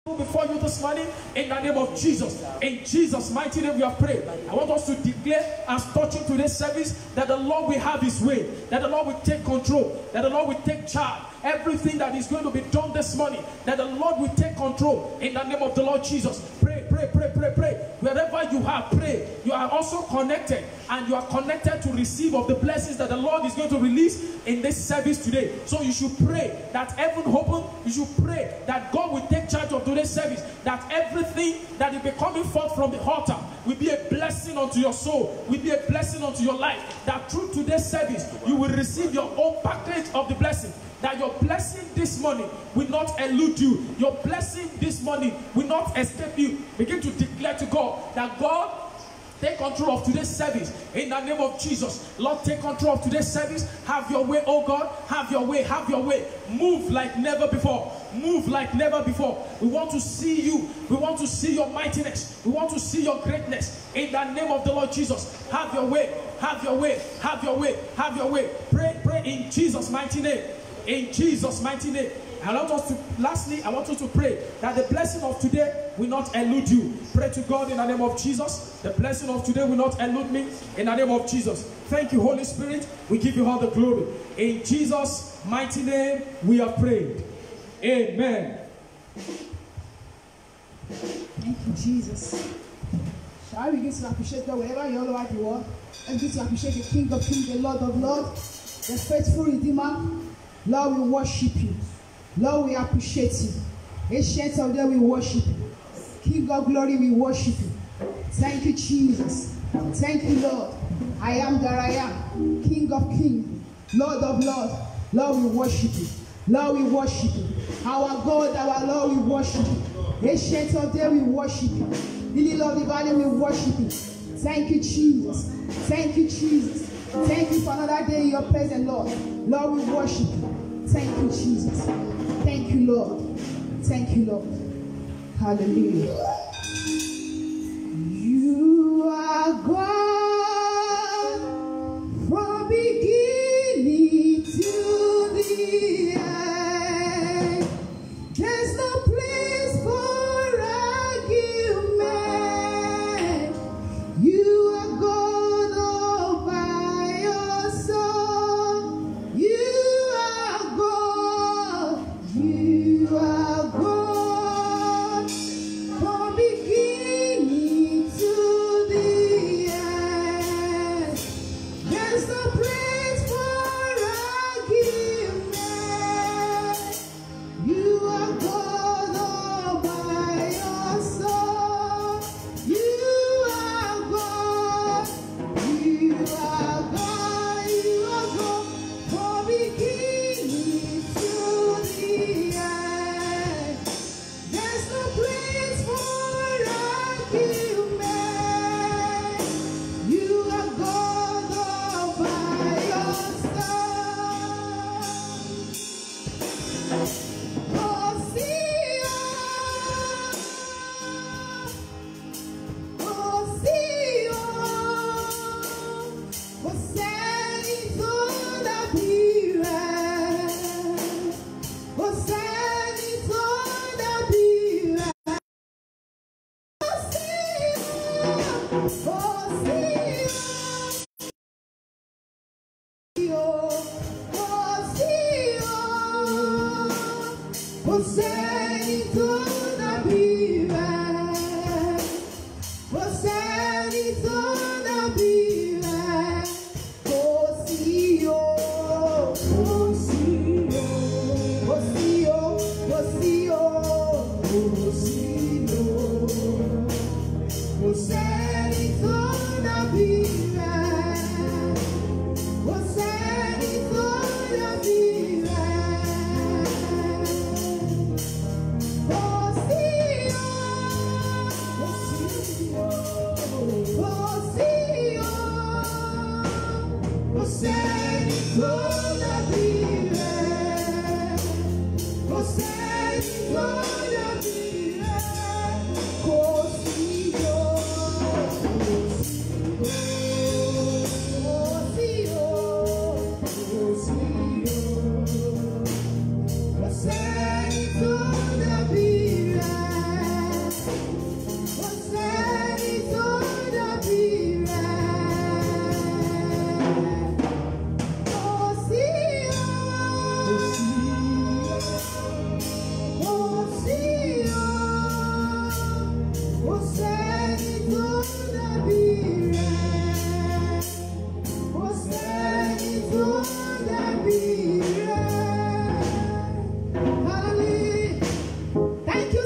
Before you this morning, in the name of Jesus, in Jesus' mighty name we have prayed. I want us to declare as touching today's service that the Lord will have his way, that the Lord will take control, that the Lord will take charge. Everything that is going to be done this morning, that the Lord will take control in the name of the Lord Jesus. Pray, pray, pray, pray, pray. Wherever you are, pray. You are also connected, and you are connected to receive of the blessings that the Lord is going to release in this service today. So you should pray that heaven open. You should pray that God will take charge of today's service, that everything that will be coming forth from the altar will be a blessing unto your soul, will be a blessing unto your life, that through today's service you will receive your own package of the blessing. That your blessing this morning will not elude you. Your blessing this morning will not escape you. Begin to declare to God that God, take control of today's service in the name of Jesus. Lord, take control of today's service. Have your way, oh God. Have your way, have your way. Move like never before. Move like never before. We want to see you. We want to see your mightiness. We want to see your greatness in the name of the Lord Jesus. Have your way, have your way, have your way, have your way. Pray, pray in Jesus' mighty name. In Jesus' mighty name. I want us to, lastly, I want you to pray that the blessing of today will not elude you. Pray to God in the name of Jesus. The blessing of today will not elude me in the name of Jesus. Thank you, Holy Spirit. We give you all the glory. In Jesus' mighty name, we have prayed. Amen. Thank you, Jesus. Shall we begin to appreciate God wherever you are over the world? Let's begin to appreciate the King of Kings, the Lord of Lords, the faithful Redeemer. Lord, we worship you. Lord, we appreciate you. Ancient of days, we worship you. King of glory, we worship you. Thank you, Jesus. Thank you, Lord. I am that I am. King of kings, Lord of lords. Lord, we worship you. Lord, we worship you. Our God, our Lord, we worship you. Ancient of days, we worship you. Lily of the valley, we worship you. Thank you, Jesus. Thank you, Jesus. Thank you for another day in your presence, Lord. Lord, we worship you. Thank you, Jesus. Thank you, Lord. Thank you, Lord. Hallelujah. You are God from beginning to the end. There's no place for argument. You are God all by yourself. You are God. You are God from beginning to the end. There's no place for argument. You are God all by yourself. You are God. You are God. You are God from beginning to the end. There's no place for argument. You are God all by yourself. Você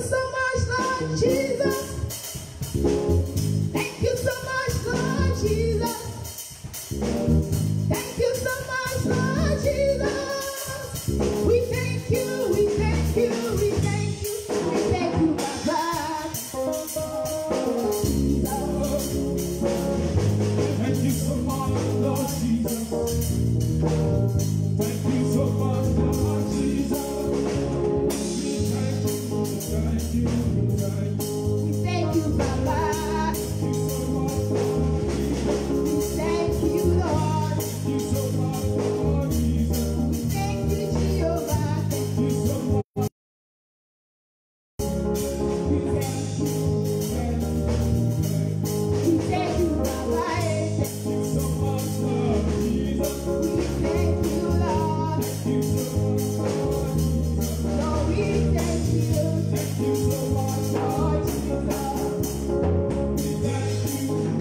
so much, Lord Jesus. Thank you so much, Lord Jesus. Thank you so much, Lord Jesus. We thank you, we thank you, we thank you, we thank you, Baba. Thank you so much, Lord Jesus. Thank you so much, Lord Jesus. Thank you, thank you. We thank you, Baba. Thank you so much, Lord Jesus. We thank you, Lord. Thank you so much, Lord Jesus. We thank you, Jehovah. Thank you so much. We thank you, Baba. Thank you so much, Lord Jesus. We thank you, Lord. Thank you so much, Lord Jesus. Lord, we thank you. Thank you so much, Lord Lord Jesus. We thank you,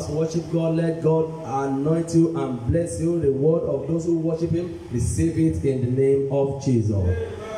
Worship God, let God anoint you and bless you. The word of those who worship Him, receive it in the name of Jesus.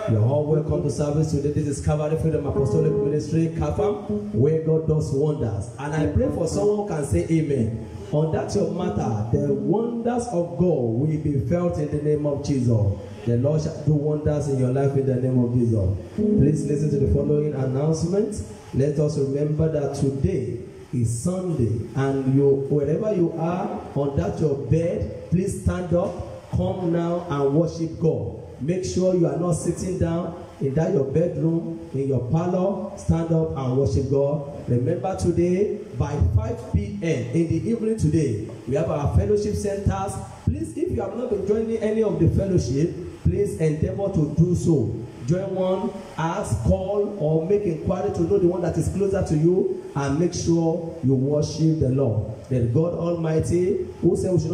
You're all welcome to service today. This is Calvary Freedom Apostolic Ministry, CAFAM, where God does wonders. And I pray for someone who can say amen. On that your matter, the wonders of God will be felt in the name of Jesus. The Lord shall do wonders in your life in the name of Jesus. Please listen to the following announcement. Let us remember that today is Sunday, and wherever you are on that your bed, please stand up, come now and worship God. Make sure you are not sitting down in that your bedroom, in your parlor. Stand up and worship God. Remember today by 5 p.m. in the evening today, we have our fellowship centers. Please, if you have not been joining any of the fellowship, please endeavor to do so. Join one, ask, call, or make inquiry to know the one that is closer to you, and make sure you worship the Lord. That God Almighty, who said we should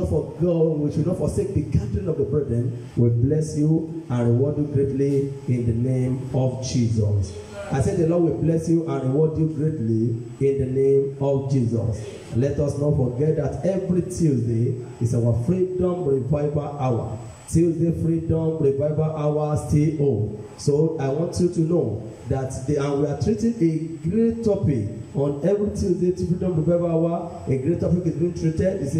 not forsake the gathering of the brethren, will bless you and reward you greatly in the name of Jesus. I said the Lord will bless you and reward you greatly in the name of Jesus. Let us not forget that every Tuesday is our Freedom Revival Hour. Tuesday Freedom Revival Hour still on. So I want you to know that we are treating a great topic on every Tuesday Freedom Revival Hour. A great topic is being treated. Is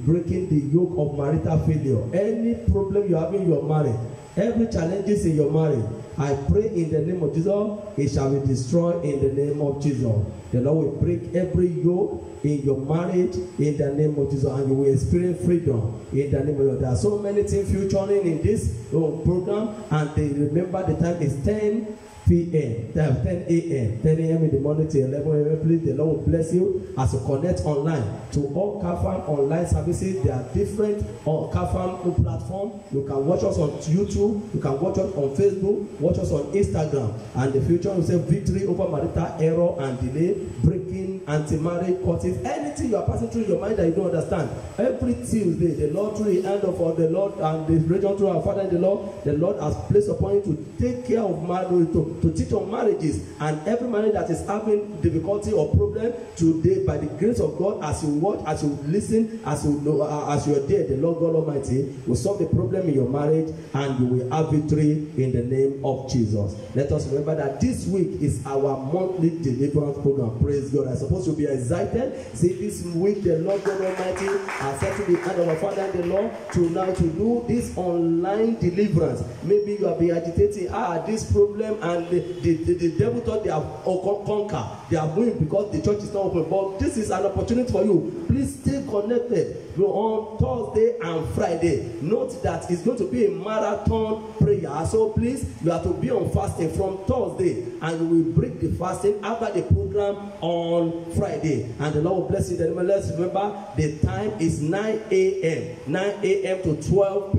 breaking the yoke of marital failure. Any problem you have in your marriage, every challenges in your marriage, I pray in the name of Jesus, it shall be destroyed in the name of Jesus. The Lord will break every yoke in your marriage in the name of Jesus, and you will experience freedom in the name of Jesus. There are so many things featuring in this program, and they remember the time is 10 p.m. 10 a.m. 10 a.m. in the morning to 11 a.m. Please, the Lord will bless you as you connect online to all CAFAM online services. There are different CAFAM platforms. You can watch us on YouTube, you can watch us on Facebook, watch us on Instagram. And the future will say victory over marital error and delay, breaking anti-marriage courses. Anything you are passing through your mind that you don't understand. Every Tuesday, the Lord through the hand of the Lord and the region through our Father in the Lord has placed upon you to take care of marriage, to teach on marriages, and every marriage that is having difficulty or problem today, by the grace of God, as you watch, as you listen, as you know, as you are there, the Lord God Almighty will solve the problem in your marriage, and you will have victory in the name of Jesus. Let us remember that this week is our monthly deliverance program. Praise God. I suppose you'll be excited. See, this week, the Lord God Almighty has set to the hand of our Father in the Lord to now to do this online deliverance. Maybe you have been agitating, this problem, and the devil thought they have conquered, they are going because the church is not open. But this is an opportunity for you. Please stay connected. On Thursday and Friday, note that it's going to be a marathon prayer. So please, you have to be on fasting from Thursday, and you will break the fasting after the program on Friday. And the Lord will bless you. Then let's remember the time is 9 a.m. 9 a.m. to 12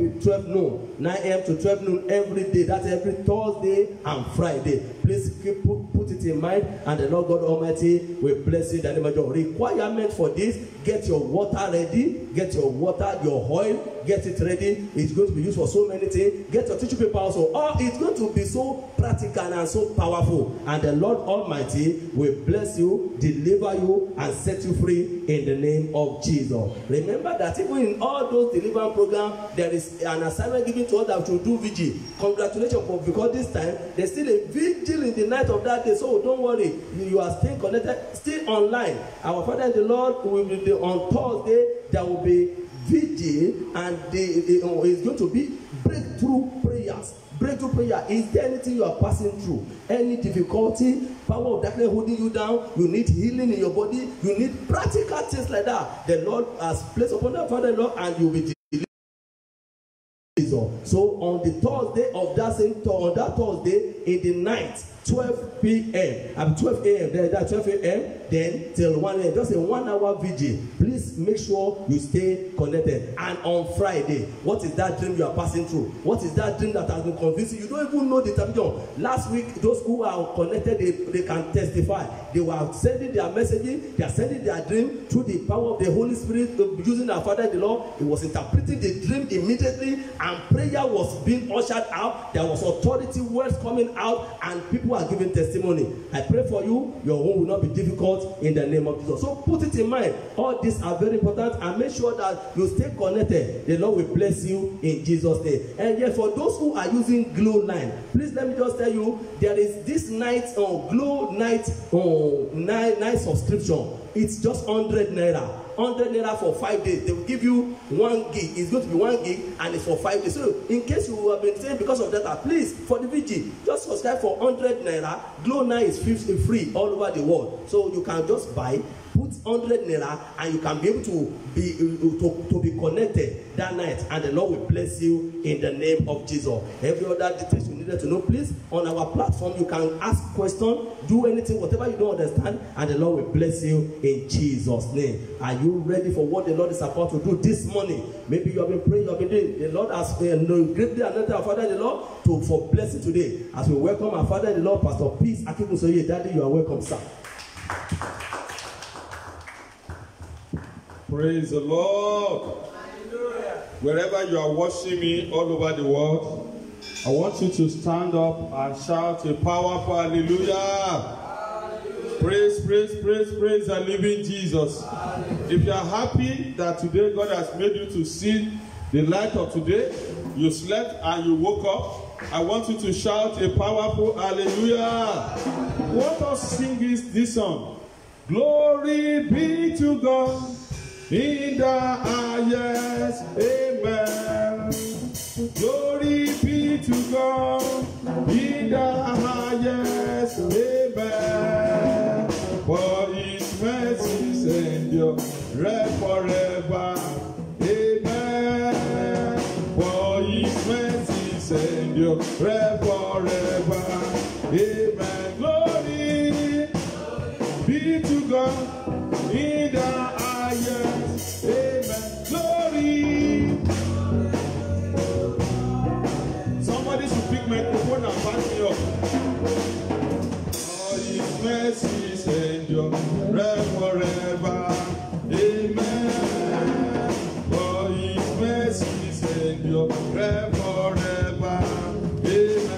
noon. 9 a.m. to 12 noon every day. That's every Thursday and Friday. Please put it in mind, and the Lord God Almighty will bless you. The requirement for this: get your water ready, get your water, your oil, get it ready. It's going to be used for so many things. Get your tissue paper also. It's going to be so practical and so powerful. And the Lord Almighty will bless you, deliver you, and set you free in the name of Jesus. Remember that even in all those deliverance programs, there is an assignment given to us that we should do vigil. Congratulations, because this time there's still a vigil in the night of that day. So don't worry, you are still connected, still online. Our Father in the Lord will be on Thursday. There will be vigil, and it's going to be breakthrough prayers. Breakthrough prayer. Is there anything you are passing through? Any difficulty? Power of darkness holding you down? You need healing in your body? You need practical things like that. The Lord has placed upon the Father-in-law, and you will be delivered. So on the Thursday of that same on that Thursday in the night, 12 p.m. 12 a.m. That's 12 a.m. Then till 1 a.m. Just a 1 hour vigil. Please make sure you stay connected. And on Friday, what is that dream you are passing through? What is that dream that has been convincing you? You don't even know the interpretation. Last week, those who are connected, they can testify. They were sending their messaging, they are sending their dream through the power of the Holy Spirit, using our Father in the Lord. He was interpreting the dream immediately, and prayer was being ushered out. There was authority words coming out, and people are giving testimony. I pray for you, your home will not be difficult in the name of Jesus. So put it in mind. All these are very important, and make sure that you stay connected. The Lord will bless you in Jesus' name. And yet, for those who are using Glow Line, please let me just tell you, there is this night Glow night subscription. It's just 100 naira. 100 naira for 5 days. They will give you 1 gig. It's going to be 1 gig, and it's for 5 days. So in case you have been saying because of that, please, for the VG, just subscribe for 100 naira. Glow 9 is 50 free all over the world. So you can just buy, put 100 naira, and you can be able to be connected that night, and the Lord will bless you in the name of Jesus. Every other details you needed to know, please, on our platform, you can ask questions, do anything, whatever you don't understand, and the Lord will bless you in Jesus' name. Are you ready for what the Lord is about to do this morning? Maybe you have been praying, you have been doing. The Lord has greatly anointed our Father in the Lord for blessing today. As we welcome our Father in the Lord, Pastor Peace Akikunsoye. Daddy, you are welcome, sir. Praise the Lord. Hallelujah. Wherever you are watching me all over the world, I want you to stand up and shout a powerful hallelujah. Hallelujah. Praise, praise, praise, praise the living Jesus. Hallelujah. If you are happy that today God has made you to see the light of today, you slept and you woke up, I want you to shout a powerful hallelujah. What us sing is this song. Glory be to God in the highest, amen. Glory be to God in the highest, amen. For his mercies endure forever, amen. For his mercies endure forever, amen. Glory be to God in the highest, amen. Glory. Somebody should pick microphone and back me up. For his mercies endure forever, amen. For his mercies endure forever, amen.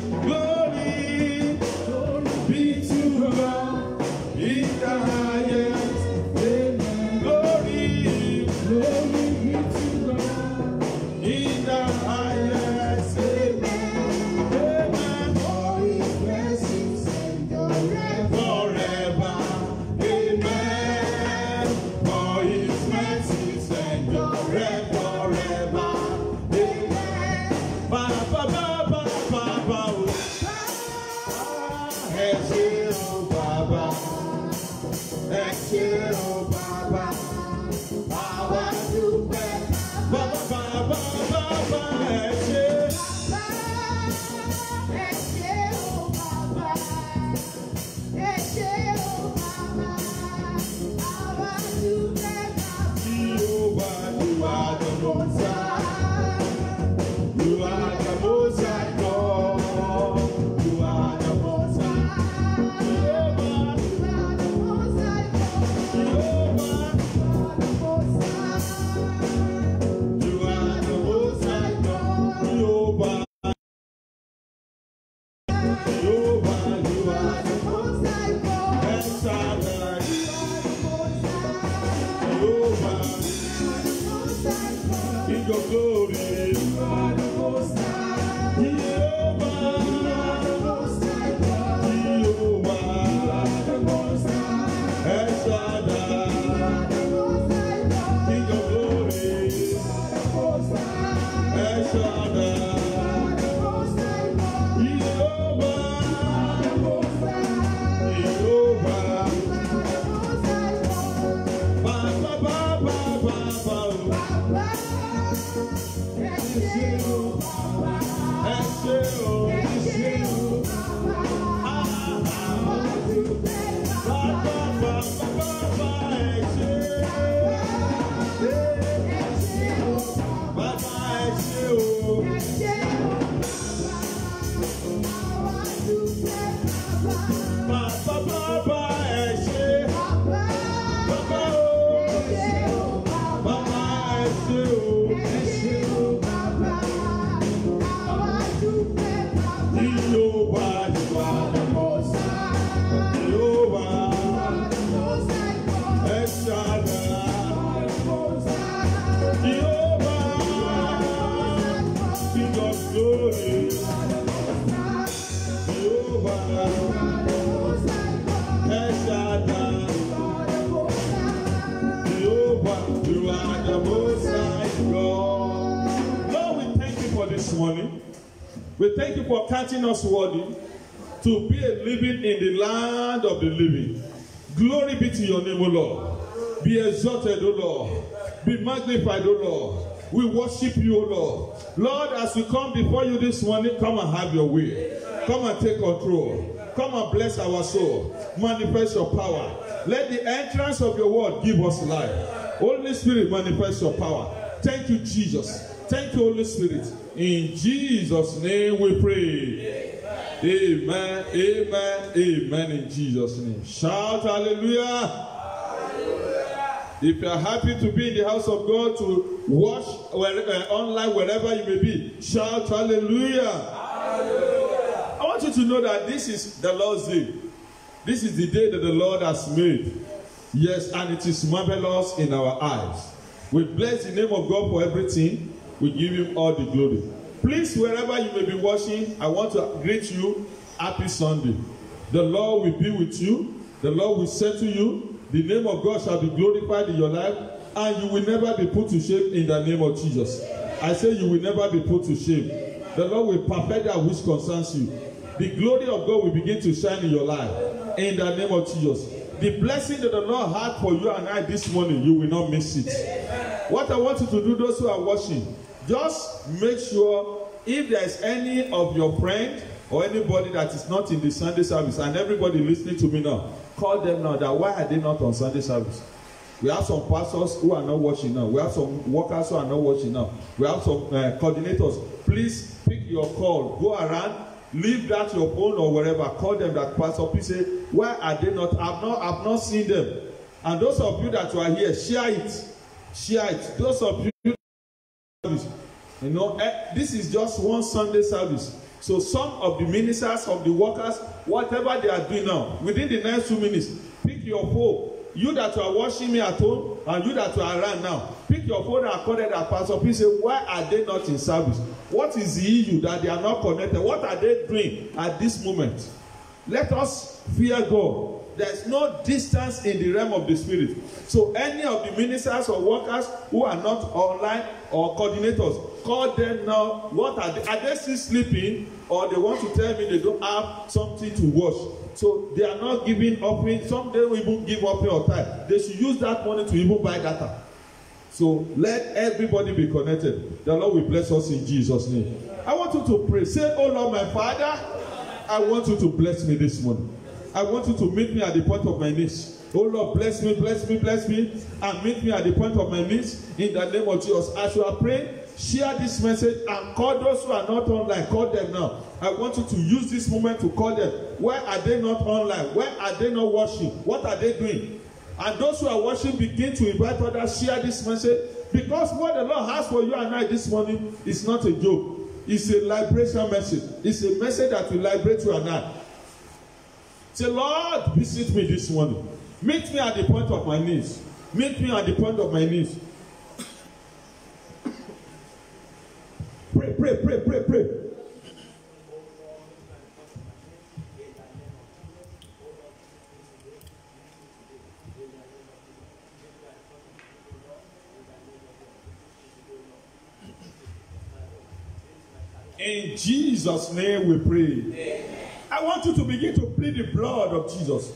of glory. You are the most high. Jehovah. You are the most high God. Jehovah. You are the most high. El Shaddai. You are the most high God. King of glory. You are the most high. El Shaddai. You are the most high God. Jehovah. The most high. Jehovah. You are the most high God. Ba ba ba ba ba ba. Baba, ẹ ṣé o, Baba. Ẹ ṣé o. Ẹ ṣé o, Baba. Àwa dúpẹ́, Ba Baba. ba ba ba ba ba. Ẹ ṣé. Ẹ ṣé o, Baba. Baba ẹ ṣé o. Ẹ ṣé o, Baba. Àwa dúpẹ́, Baba. Ba ba ba ba ẹ ṣé. Baba, Baba o. ẹ ṣé o, Baba. Baba ẹ ṣé o. Ẹ ṣé o, Baba. Àwa dúpẹ́, Baba. Jehovah, you are the Most high, Jehovah. the Most high God. El Shaddai. Most high, Jehovah. King of glory. Jehovah. El Shaddai. Jehovah, you are the most high God. Lord, we thank you for this morning. We thank you for counting us worthy to be a living in the land of the living. Glory be to your name, O Lord. Be exalted, O Lord. Be magnified, O Lord. We worship you, O Lord. Lord, as we come before you this morning, come and have your way. Come and take control. Come and bless our soul. Manifest your power. Let the entrance of your word give us life. Holy Spirit, manifest your power. Thank you, Jesus. Thank you, Holy Spirit. In Jesus' name we pray. Amen, amen, amen, in Jesus' name. Shout hallelujah. Hallelujah. If you are happy to be in the house of God, to watch online, wherever you may be, shout hallelujah. Hallelujah. I want you to know that this is the Lord's day. This is the day that the Lord has made. Yes, and it is marvelous in our eyes. We bless the name of God for everything. We give him all the glory. Please, wherever you may be watching, I want to greet you. Happy Sunday. The Lord will be with you. The Lord will settle you. The name of God shall be glorified in your life. And you will never be put to shame in the name of Jesus. I say you will never be put to shame. The Lord will perfect that which concerns you. The glory of God will begin to shine in your life. In the name of Jesus. The blessing that the Lord had for you and I this morning, you will not miss it. What I want you to do, those who are watching, just make sure if there is any of your friend or anybody that is not in the Sunday service, and everybody listening to me now, call them now that why are they not on Sunday service? We have some pastors who are not watching now. We have some workers who are not watching now. We have some coordinators. Please pick your call. Go around. Leave that your phone or wherever. Call them that pastor. Please say, why are they not? I've not seen them. And those of you that are here, share it. Share it. Those of you, you know, this is just one Sunday service. So some of the ministers, of the workers, whatever they are doing now, within the next 2 minutes, pick your phone. You that are watching me at home and you that are around now, pick your phone and call that pastor. Please say, why are they not in service? What is the issue that they are not connected? What are they doing at this moment? Let us fear God. There's no distance in the realm of the spirit. So any of the ministers or workers who are not online or coordinators, call them now. What are they still sleeping, or they want to tell me they don't have something to watch? So they are not giving offering. Some don't even give offering or tithe. They should use that money to even buy data. So let everybody be connected. The Lord will bless us in Jesus' name. I want you to pray. Say, oh Lord, my Father, I want you to bless me this morning. I want you to meet me at the point of my knees. Oh Lord, bless me, bless me, bless me, and meet me at the point of my knees in the name of Jesus. As you are praying, share this message and call those who are not online. Call them now. I want you to use this moment to call them. Where are they not online? Where are they not watching? What are they doing? And those who are watching, begin to invite others. Share this message, because what the Lord has for you and I this morning is not a joke. It's a liberation message. It's a message that will liberate you and I. Say, Lord, visit me this morning. Meet me at the point of my knees. Meet me at the point of my knees. pray. In Jesus' name we pray. I want you to begin to plead the blood of Jesus.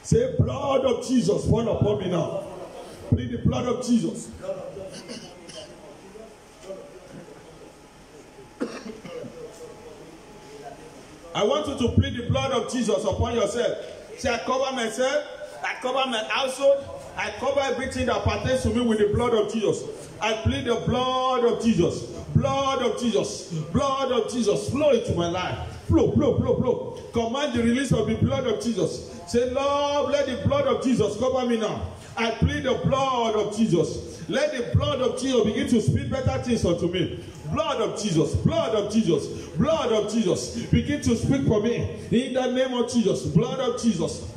Say, blood of Jesus, fall upon me now. Plead the blood of Jesus. I want you to plead the blood of Jesus upon yourself. Say, I cover myself, I cover my household, I cover everything that pertains to me with the blood of Jesus. I plead the blood of Jesus. Blood of Jesus. Blood of Jesus. Flow into my life. Flow. Command the release of the blood of Jesus. Say, Lord, let the blood of Jesus cover me now. I plead the blood of Jesus. Let the blood of Jesus begin to speak better things unto me. Blood of Jesus. Blood of Jesus. Blood of Jesus. Begin to speak for me. In the name of Jesus. Blood of Jesus.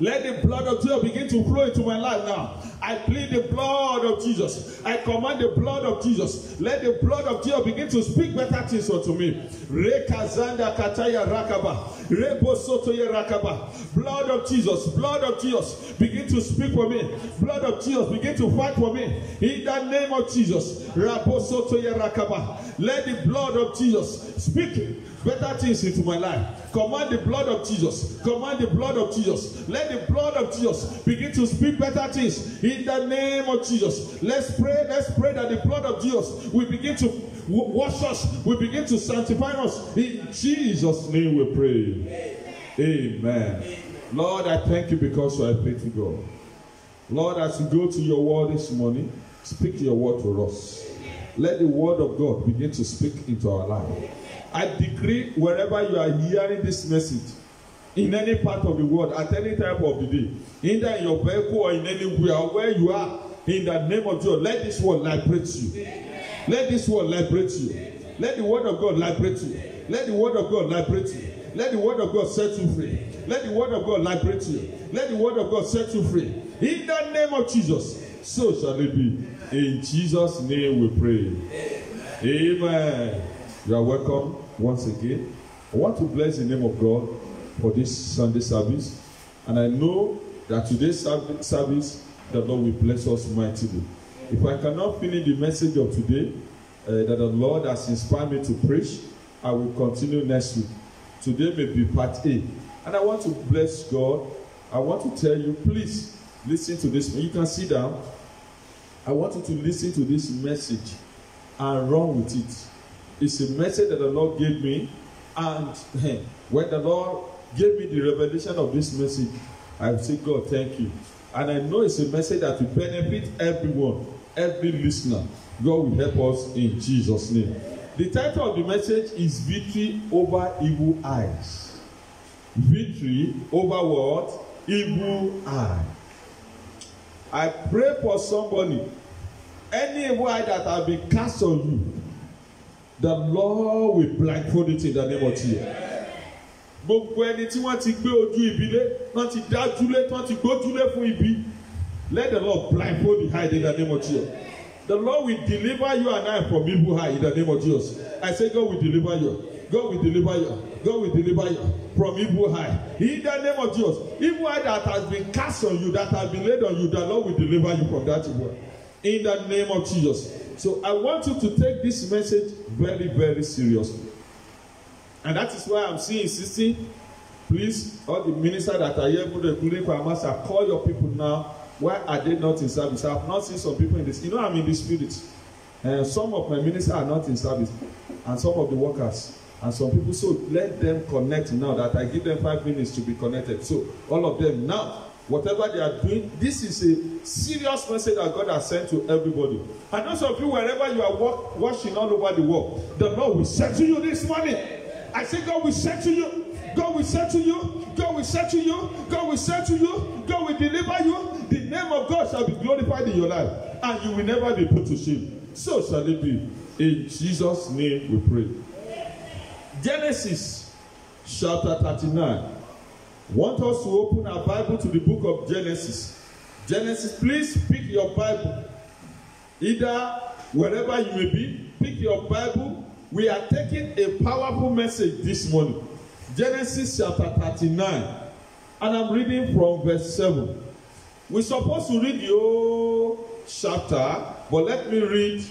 Let the blood of Jesus begin to flow into my life now. I plead the blood of Jesus. I command the blood of Jesus. Let the blood of Jesus begin to speak better things unto me. Rekazanda kataya rakaba. Rebo sotoye rakaba. Blood of Jesus. Blood of Jesus. Begin to speak for me. Blood of Jesus. Begin to fight for me. In the name of Jesus. Rebo sotoye rakaba. Let the blood of Jesus speak better things into my life. Command the blood of Jesus. Command the blood of Jesus. Let the blood of Jesus begin to speak better things in the name of Jesus. Let's pray that the blood of Jesus will begin to wash us, will begin to sanctify us. In Jesus' name we pray. Amen. Lord, I thank you because you are a faithful God. Lord, as we go to your word this morning, speak your word to us. Let the word of God begin to speak into our life. I decree wherever you are hearing this message, in any part of the world, at any time of the day, either in your vehicle or in anywhere where you are, in the name of Jesus, let this word liberate you. Let this word liberate you. Let the word of God liberate you. Let the word of God liberate you. Let the word of God set you free. Let the word of God liberate you. Let the word of God set you free. In the name of Jesus, so shall it be. In Jesus' name we pray. Amen. You are welcome once again. I want to bless the name of God for this Sunday service. And I know that today's service, the Lord will bless us mightily. If I cannot finish the message of today, that the Lord has inspired me to preach, I will continue next week. Today may be part A. And I want to bless God. I want to tell you, please listen to this. You can sit down. I want you to listen to this message and run with it. It's a message that the Lord gave me, and when the Lord gave me the revelation of this message, I say, God, thank you. And I know it's a message that will benefit everyone, every listener. God will help us in Jesus' name. The title of the message is Victory Over Evil Eyes. Victory over what? Evil eye. I pray for somebody. Any evil eye that has been cast on you, the Lord will blindfold it in the name of Jesus. Gbogbo ẹni tí wọ́n ti gbé ojú ibi lé, wọ́n ti dájúlé, wọ́n ti gbójúlé fún ibi. Let the Lord blindfold the eye in the name of Jesus. The Lord will deliver you and I from evil eye in the name of Jesus. I say God will deliver you. God will deliver you. God will deliver you from evil eye. In the name of Jesus. Evil eye that has been cast on you, that has been laid on you, the Lord will deliver you from that evil. In the name of Jesus. So I want you to take this message very, very seriously. And that is why I'm insisting, please, all the ministers that are here, call your people now. Why are they not in service? I have not seen some people in this. You know, I'm in the spirit. Some of my ministers are not in service, and some of the workers, and some people. So let them connect now that I give them 5 minutes to be connected. So all of them now, whatever they are doing, this is a serious message that God has sent to everybody. And those of you, wherever you are watching all over the world, the Lord will say to you this morning. I say, God will say to you. God will say to you. God will say to you. God will say to you. God will deliver you. The name of God shall be glorified in your life, and you will never be put to shame. So shall it be. In Jesus' name we pray. Genesis chapter 39. I want us to open our Bible to the book of Genesis. Genesis, please pick your Bible. Either wherever you may be, pick your Bible, we are taking a powerful message this morning. Genesis chapter 39. And I'm reading from verse 7. We're supposed to read the whole chapter, but let me read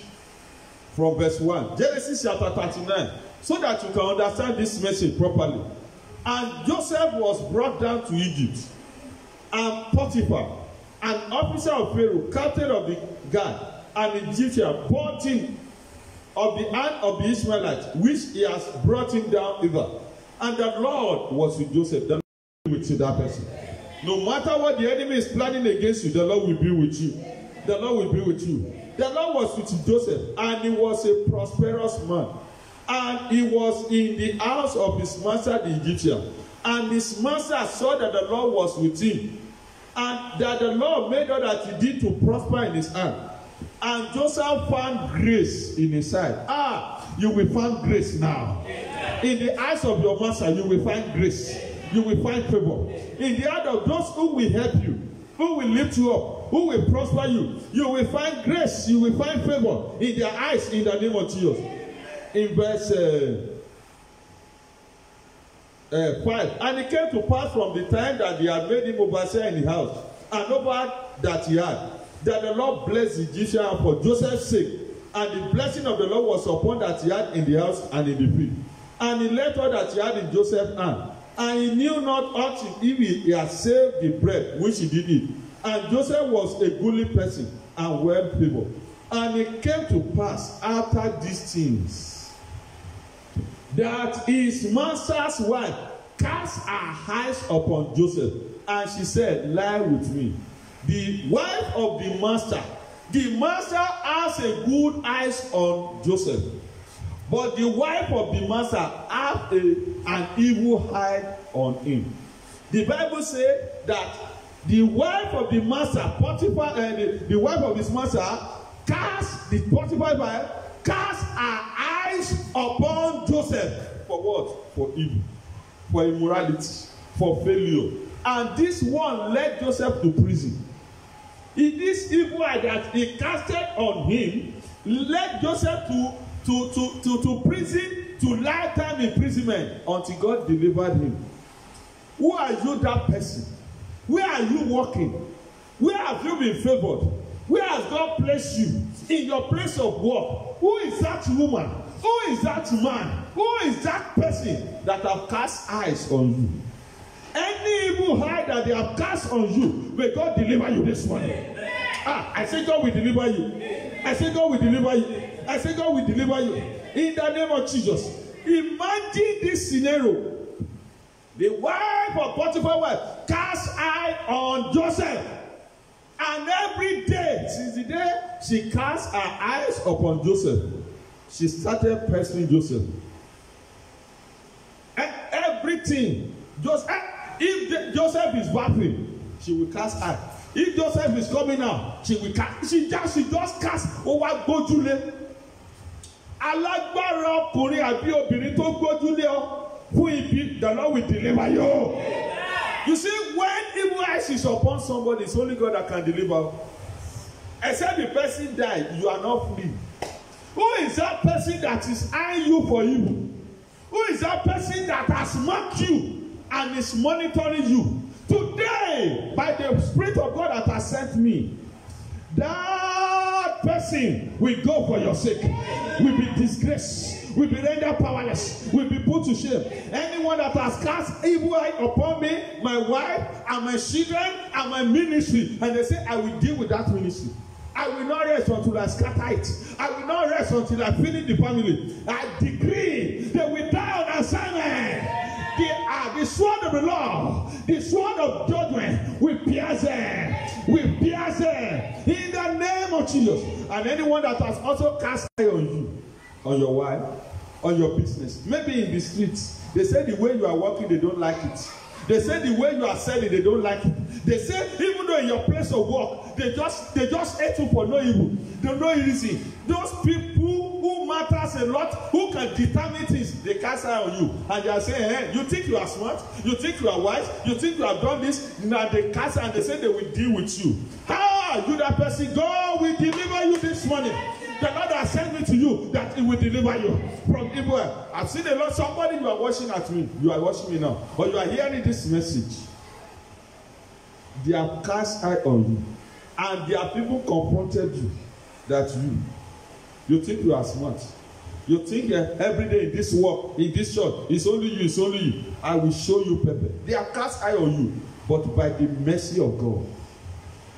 from verse 1. Genesis chapter 39. So that you can understand this message properly. And Joseph was brought down to Egypt. And Potiphar, an officer of Pharaoh, captain of the guard, an Egyptian, bought him of the hand of the Ishmaelites, which he has brought him down hither. And the Lord was with Joseph. The Lord will be with you, that person. No matter what the enemy is planning against you, the Lord will be with you. The Lord will be with you. The Lord was with Joseph, and he was a prosperous man. And he was in the house of his master, the Egyptian. And his master saw that the Lord was with him, and that the Lord made all that he did to prosper in his hand. And Joseph found grace in his sight. You will find grace now. In the eyes of your master, you will find grace. You will find favor. In the eyes of those who will help you, who will lift you up, who will prosper you, you will find grace. You will find favor in their eyes in the name of Jesus. In verse 5. And it came to pass from the time that they had made him overseer in the house, and over that he had, that the Lord blessed the Egyptian for Joseph's sake. And the blessing of the Lord was upon that he had in the house and in the field. And he left all that he had in Joseph's hand. And he knew not until he had saved the bread which he did eat. And Joseph was a goodly person and well favored. And it came to pass after these things that his master's wife cast her eyes upon Joseph, and she said, lie with me. The wife of the master has a good eyes on Joseph, but the wife of the master has an evil eye on him. The Bible says that the wife of the master, Potiphar, the wife of his master, cast her eyes upon Joseph. For what? For evil, for immorality, for failure. And this one led Joseph to prison. In this evil eye that he casted on him led Joseph to prison, to lifetime imprisonment, until God delivered him. Who are you, that person? Where are you walking? Where have you been favored? Where has God placed you? In your place of work. Who is that woman? Who is that man? Who is that person that have cast eyes on you? Any evil eye that they have cast on you, may God deliver you this morning. I say God will deliver you. I say God will deliver you. I say God will deliver you. In the name of Jesus. Imagine this scenario. The wife of Potiphar's wife cast eye on Joseph. And every day, since the day she cast her eyes upon Joseph, she started pestering Joseph. And everything, if Joseph is bathing, she will cast eye. If Joseph is coming out, she will cast. She just cast over gbójúlé. Alágbára ọkùnrin àbí obìnrin tó gbójúlé ọ fún ibi, the Lord will deliver you. You see, when evil eyes is upon somebody, it's only God that can deliver. Except the person died, you are not free. Who is that person that is eyeing you for evil? Who is that person that has marked you and is monitoring you? Today, by the Spirit of God that has sent me, that person will go for your sake, will be disgraced, will be rendered powerless, will be put to shame. Anyone that has cast evil eye upon me, my wife, and my children, and my ministry, and they say, I will deal with that ministry. I will not rest until I scatter it. I will not rest until I finish the family. I decree they will die on assignment. The sword of the law, the sword of judgment will pierce them. Will pierce them. In the name of Jesus. And anyone that has also cast eye on you, on your wife, on your business, maybe in the streets, they say the way you are walking, they don't like it. They say the way you are selling, they don't like it. They say even though in your place of work, they just hate you for no evil. They no reason. Those people who matters a lot, who can determine things, they cast eye on you. And they are saying, hey, you think you are smart? You think you are wise? You think you have done this? Now they cast and they say they will deal with you. How are you that person? God will deliver you this morning. The Lord has sent me to you that He will deliver you from evil. I've seen a lot. Somebody, you are watching at me. You are watching me now. But you are hearing this message. They have cast eye on you. And there are people confronted you that you think you are smart. You think every day in this work, in this church, it's only you, it's only you. I will show you pepper. They have cast eye on you, but by the mercy of God.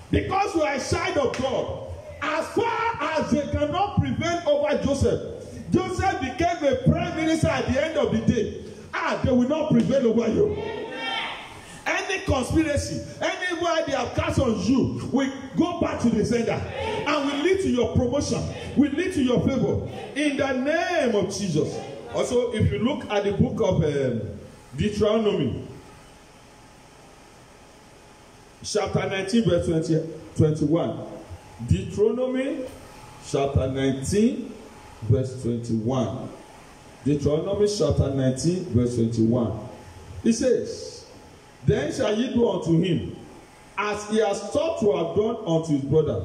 Because you are a child of God, as far as they cannot prevail over Joseph, Joseph became a prime minister at the end of the day. They will not prevail over you. Any conspiracy, anywhere they have cast on you, will go back to the sender and will lead to your promotion, will lead to your favor. In the name of Jesus. Also, if you look at the book of Deuteronomy, chapter 19, verse 21. Deuteronomy, chapter 19, verse 21. Deuteronomy, chapter 19, verse 21. It says, then shall ye do unto him, as he has thought to have done unto his brother,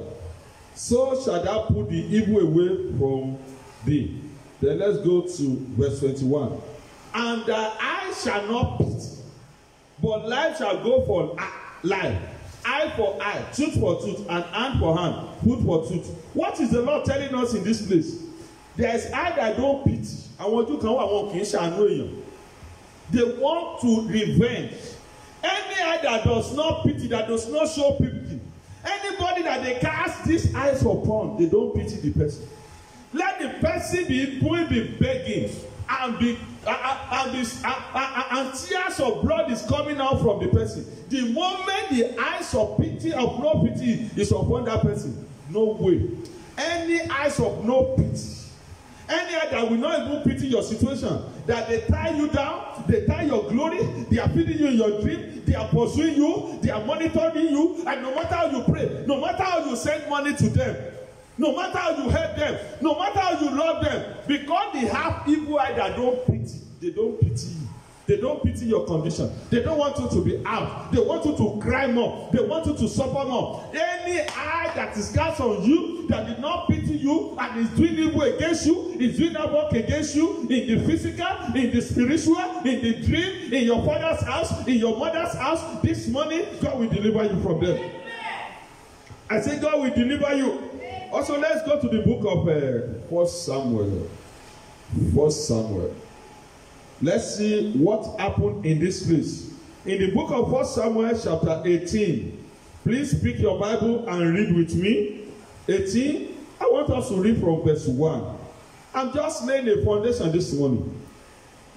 so shall thou put the evil away from thee. Then let's go to verse 21. And thy eye shall not pity, but life shall go for life, eye for eye, tooth for tooth, and hand for hand, foot for tooth. What is the Lord telling us in this place? There is eye that don't pity. Àwọn ojú kan wà wọn kì í ṣàánú èèyàn. They want to revenge. Any eye that does not pity, that does not show pity, anybody that they cast these eyes upon, they don't pity the person. Let the person be begging and tears of blood is coming out from the person. The moment the eyes of pity, of no pity, is upon that person, no way. Any eyes of no pity, any eye that will not even pity your situation, that they tie you down, they tie your glory, they are feeding you in your dream, they are pursuing you, they are monitoring you, and no matter how you pray, no matter how you send money to them, no matter how you help them, no matter how you love them, because they have evil eye that don't pity, they don't pity you. They don't pity your condition. They don't want you to be out. They want you to cry more. They want you to suffer more. Any eye that is cast on you, that did not pity you, and is doing evil against you, is doing that work against you, in the physical, in the spiritual, in the dream, in your father's house, in your mother's house, this morning, God will deliver you from them. I say God will deliver you. Also, let's go to the book of 1 Samuel. 1 Samuel. Let's see what happened in this place. In the book of 1 Samuel chapter 18. Please pick your Bible and read with me. 18. I want us to read from verse 1. I'm just laying a foundation this morning.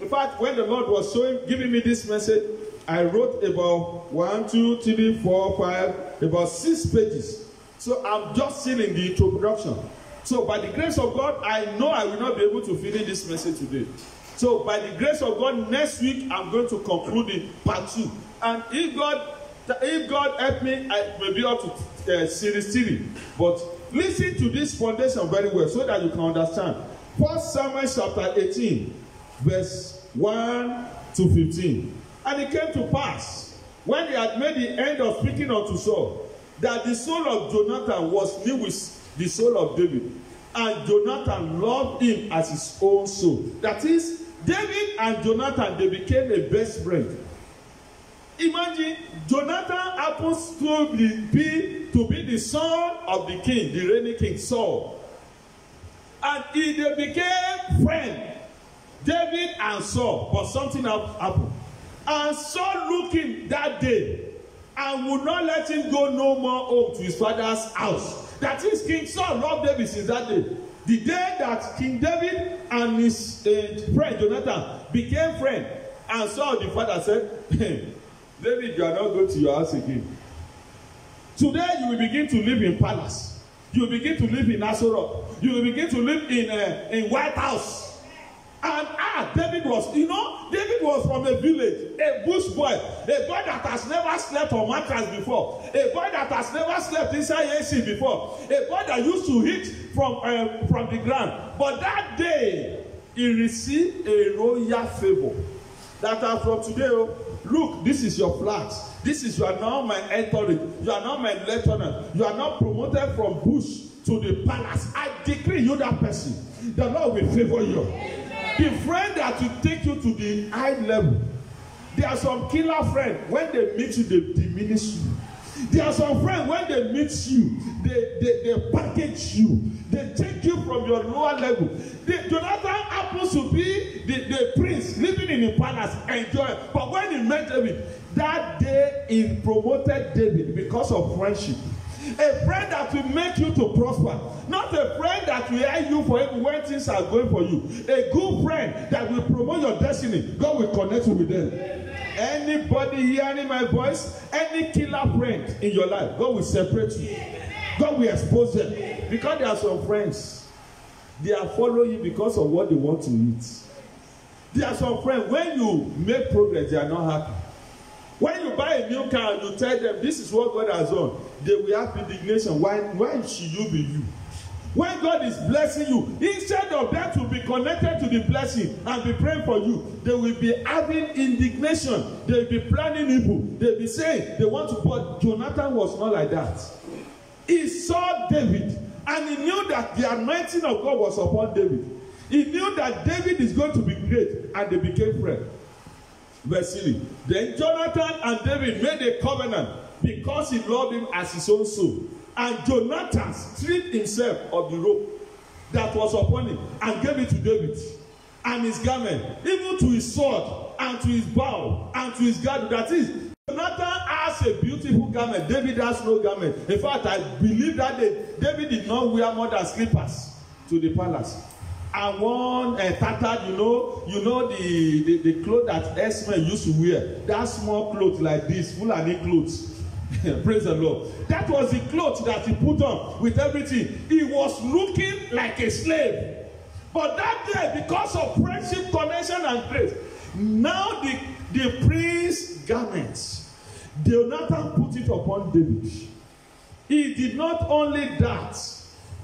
In fact, when the Lord was giving me this message, I wrote about 1, 2, 3, 4, 5, about 6 pages. So I'm just still in the introduction. So by the grace of God, I know I will not be able to finish this message today. So by the grace of God, next week I'm going to conclude in part 2. And if God help me, I may be up to series 3. But listen to this foundation very well so that you can understand. 1 Samuel chapter 18, verse 1 to 15. And it came to pass, when he had made the end of speaking unto Saul, that the soul of Jonathan was knit with the soul of David. And Jonathan loved him as his own soul. That is, David and Jonathan, they became a best friend. Imagine, Jonathan happens to be the son of the king, the reigning king Saul. And they became friends, David and Saul. But something happened. And Saul looked him that day and would not let him go no more home to his father's house. That is, King Saul loved David since that day. The day that King David and his friend Jonathan became friends, and Saul the father said, David, you are not going to your house again. Today you will begin to live in palace. You will begin to live in Nazareth. You will begin to live in White House. And David was from a village, a bush boy, a boy that has never slept on mattress before, a boy that has never slept inside AC before, a boy that used to eat from the ground. But that day, he received a royal favor. That as from today, look, this is your flat. You are now my authority. You are now my lieutenant. You are now promoted from bush to the palace. I decree you that person. The Lord will favor you. The friend that will take you to the high level. There are some killer friends. When they meet you, they diminish you. There are some friends, when they meet you, they package you. They take you from your lower level. Jonathan happens to be the prince living in the palace, enjoy. But when he met David, that day he promoted David because of friendship. A friend that will make you to prosper. Not a friend that will help you for when things are going for you. A good friend that will promote your destiny. God will connect you with them. Anybody hearing my voice, any killer friend in your life, God will separate you. God will expose them. Because there are some friends, they are following you because of what they want to eat. There are some friends, when you make progress, they are not happy. When you buy a new car and you tell them, this is what God has done, they will have indignation. Why should you be you? When God is blessing you, instead of them to be connected to the blessing and be praying for you, they will be having indignation. They will be planning evil. They will be saying they want to. But Jonathan was not like that. He saw David and he knew that the anointing of God was upon David. He knew that David is going to be great, and they became friends. Verse 3. Then Jonathan and David made a covenant because he loved him as his own soul. And Jonathan stripped himself of the robe that was upon him and gave it to David, and his garment, even to his sword, and to his bow, and to his girdle. That is, Jonathan has a beautiful garment. David has no garment. In fact, I believe that David did not wear more than slippers to the palace. And one tattered, you know the clothes that Esme used to wear. That small clothes like this, Fulani clothes. Praise the Lord. That was the clothes that he put on with everything. He was looking like a slave. But that day, because of friendship, connection, and grace, now the prince garments, Jonathan put it upon David. He did not only that,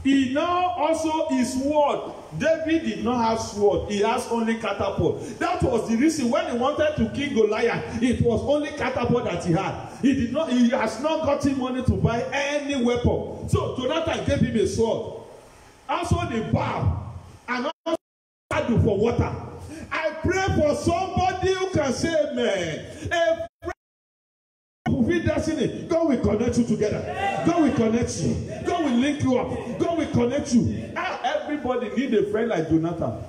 he now also his sword. David did not have sword, he has only catapult. That was the reason when he wanted to kill Goliath, it was only catapult that he had. He has not gotten money to buy any weapon. So Jonathan gave him a sword, also the bow, and also a for water. I pray for somebody who can say amen. Fulfill destiny. God will connect you together. God will connect you. God will link you up. God will connect you. Everybody need a friend like Jonathan.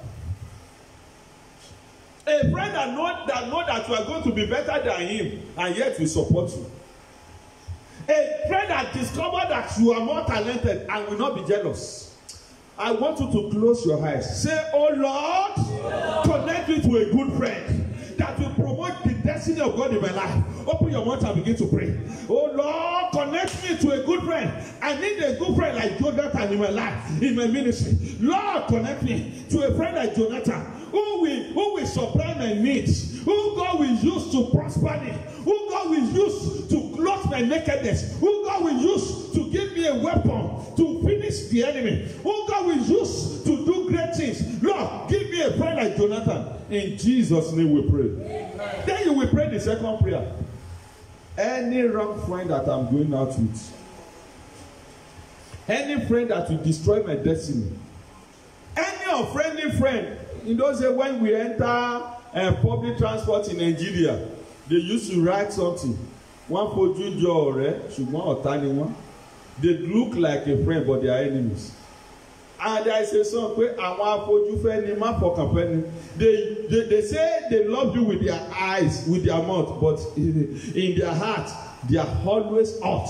A friend that know that you are going to be better than him, and yet will support you. A friend that discovered that you are more talented and will not be jealous. I want you to close your eyes. Say, oh Lord, connect me to a good friend that will promote the destiny of God in my life. Open your mouth and begin to pray. Oh Lord, connect me to a good friend. I need a good friend like Jonathan in my life, in my ministry. Lord, connect me to a friend like Jonathan, who will supply my needs, who God will use to prosper me, who God will use to clothe my nakedness, who God will use to give me a weapon to finish the enemy, who God will use to do great things. Lord, give me a friend like Jonathan. In Jesus' name we pray. Amen. Then you will pray the second prayer. Any wrong friend that I'm going out with, any friend that will destroy my destiny, any unfriendly friend. In those days when we enter public transport in Nigeria, they used to write something. One fojú jọ ọ̀rẹ́, ṣùgbọ́n ọ̀tá ni wọ́n. They look like a friend, but they are enemies. And there is a song pé àwọn afojúfẹ́ ni má fọkàn fẹ́ ni. They say they love you with their eyes, with their mouth, but in their heart, they are always hot.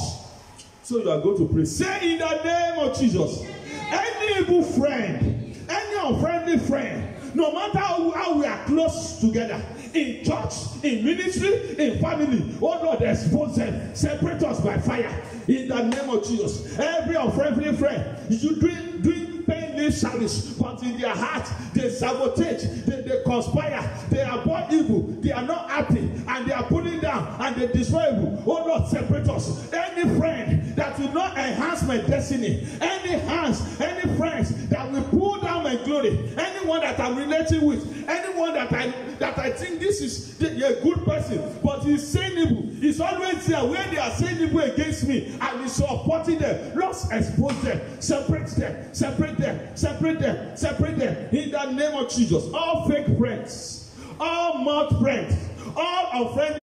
So you are going to pray. Say in the name of Jesus, any evil friend, any unfriendly friend, no matter how we are close together, in church, in ministry, in family, oh Lord, expose them, separate us by fire, in the name of Jesus. Every unfriendly friend, you doing pain lip service, but in their heart, they sabotage, they conspire, they abhor evil, they are not happy, and they are pulling down, and they destroy evil. Oh Lord, separate us. Any friend that will not enhance my destiny, any friends that will pull down my glory, anyone that I'm relating with, anyone that I think this is a good person, but he's saying evil, he's is always there where they are saying evil against me and is supporting them. Lord, expose them, separate them, separate them, separate them, separate them. In the name of Jesus, all fake friends, all mouth friends, all offending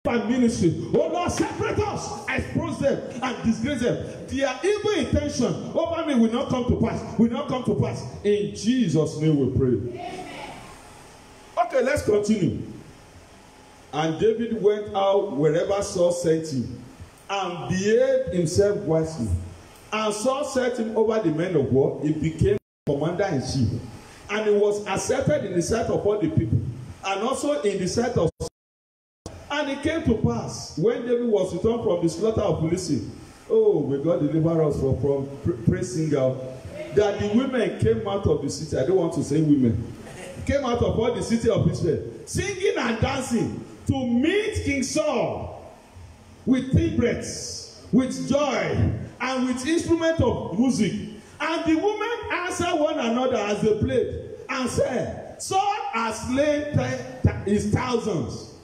ministry, oh Lord, separate us, expose them, and disgrace them. Their evil intention over me will not come to pass. Will not come to pass. In Jesus' name we pray. Okay, let's continue. And David went out wherever Saul sent him, and behaved himself wisely. And Saul set him over the men of war. He became commander in chief, and he was accepted in the sight of all the people, and also in the sight of. And it came to pass when David was returned from the slaughter of Philistines. Oh, may God deliver us from praise singer. That the women came out of the city. I don't want to say women. Came out of all the city of Israel, singing and dancing to meet King Saul with timbrels, with joy, and with instruments of music. And the women answered one another as they played, and said, Saul has slain his thousands,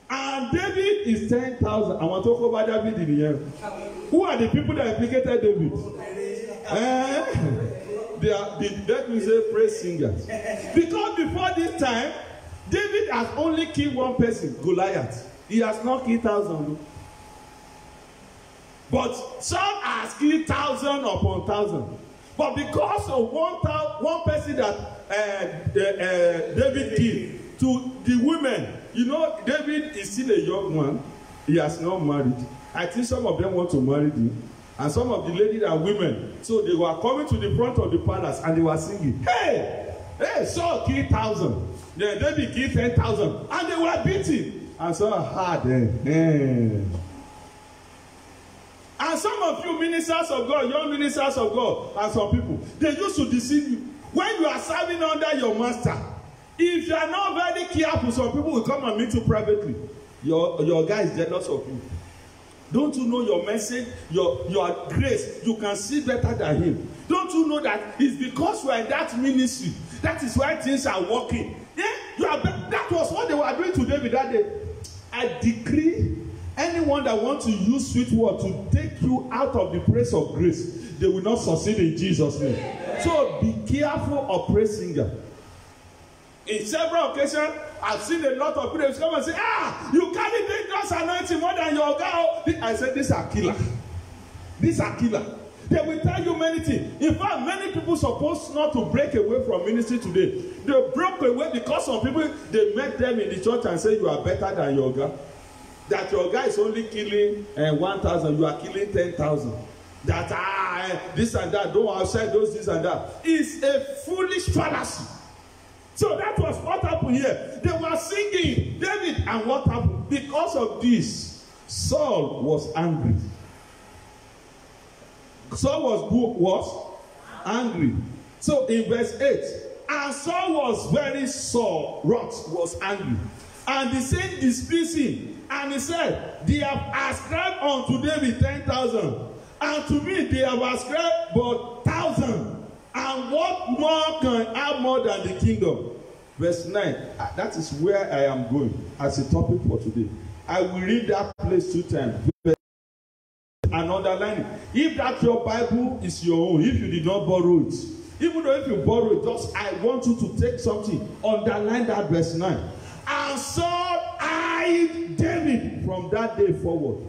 and David is 10,000. I want to talk about David in the end. Who are the people that implicated David? That means they praise singers. Because before this time, David has only killed one person, Goliath. He has not killed 1,000. But Saul has killed 1,000 upon 1,000. But because of one person that David killed, to the women, you know, David is still a young man. He has not married. I think some of them want to marry him. And some of the ladies are women. So they were coming to the front of the palace and they were singing, hey, Saul killed 1,000. Then David killed 10,000. And they were beating. And Saul had them. And some of you ministers of God, young ministers of God, and some people, they used to deceive you. When you are serving under your master, if you are not very careful, some people will come and meet you privately. Your guy is jealous of you. Don't you know your message, your grace, you can see better than him? Don't you know that it's because you are in that ministry, that is why things are working? Yeah, that was what they were doing to David that day. I decree anyone that wants to use sweet word to take you out of the place of grace, they will not succeed in Jesus' name. So be careful of praise singer. In several occasions, I've seen a lot of people come and say, you carry dangerous anointing more than your girl. I said, these are killer. These are killer. They will tell you many things. In fact, many people supposed not to break away from ministry today. They broke away because some people, they met them in the church and say, you are better than your girl. That your guy is only killing 1,000, you are killing 10,000. That this and that, don't outside those, this and that. It's a foolish fallacy. So that was what happened here. They were singing David, and what happened? Because of this, Saul was angry. Saul was angry. So in verse 8, and Saul was very sore, was angry. And the saint displeased him, and he said, they have ascribed unto David 10,000, and to me they have ascribed but 1,000. And what more can I have more than the kingdom? Verse 9. That is where I am going as a topic for today. I will read that place 2 times. And underline it. If that your Bible is your own, if you did not borrow it, even though if you borrow it, just I want you to take something. Underline that verse 9. And Saul eyed David from that day forward.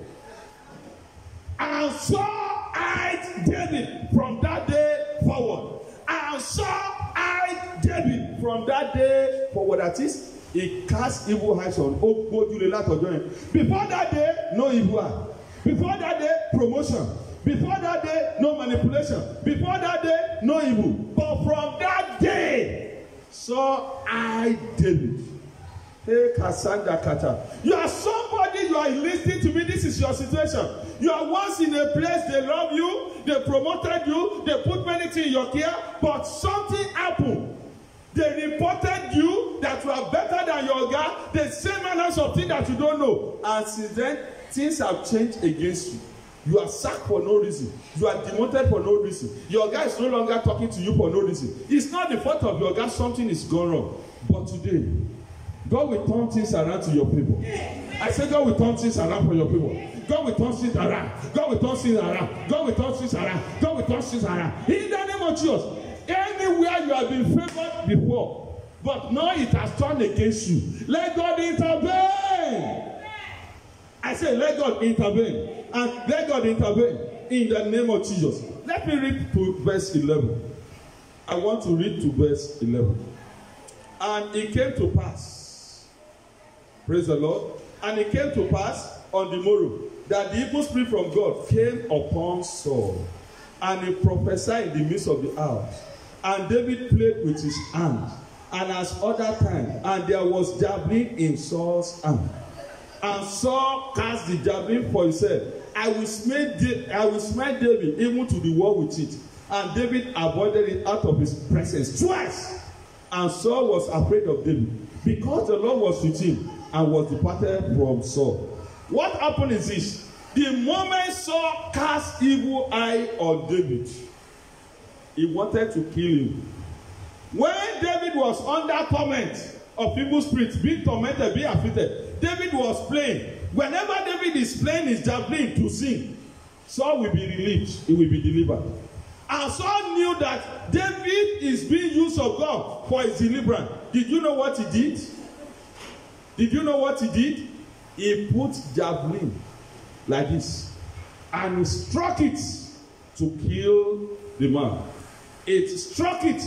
And Saul eyed David from that day forward. And Saul eyed David from that day forward. That is, he cast evil eyes on. Before that day, no evil eye. Before that day, promotion. Before that day, no manipulation. Before that day, no evil. But from that day, Saul eyed David. Hey, Cassandra Kata. You are somebody, you are listening to me. This is your situation. You are once in a place, they love you, they promoted you, they put many things in your care, but something happened. They reported you that you are better than your guy. They say manners of things that you don't know. And since then, things have changed against you. You are sacked for no reason. You are demoted for no reason. Your guy is no longer talking to you for no reason. It's not the fault of your guy, something is gone wrong. But today, God will turn things around to your people. I say, God will turn things around for your people. God will turn things around. God will turn things around. God will turn things around. God will turn things around. In the name of Jesus, anywhere you have been favored before, but now it has turned against you, let God intervene. I say, let God intervene. And let God intervene in the name of Jesus. Let me read to verse 11. I want to read to verse 11. And it came to pass, praise the Lord, and it came to pass on the morrow that the evil spirit from God came upon Saul, and he prophesied in the midst of the house. And David played with his hand, and as other time, and there was javelin in Saul's hand. And Saul cast the javelin for himself. I will smite David even to the wall with it. And David avoided it out of his presence twice. And Saul was afraid of David, because the Lord was with him and was departed from Saul. What happened is this: the moment Saul cast evil eye on David, he wanted to kill him. When David was under torment of evil spirits, being tormented, being afflicted, David was playing. Whenever David is playing his javelin to sing, Saul will be relieved, he will be delivered. And Saul knew that David is being used of God for his deliverance. Did you know what he did? Did you know what he did? He put javelin like this, and he struck it to kill the man. It struck it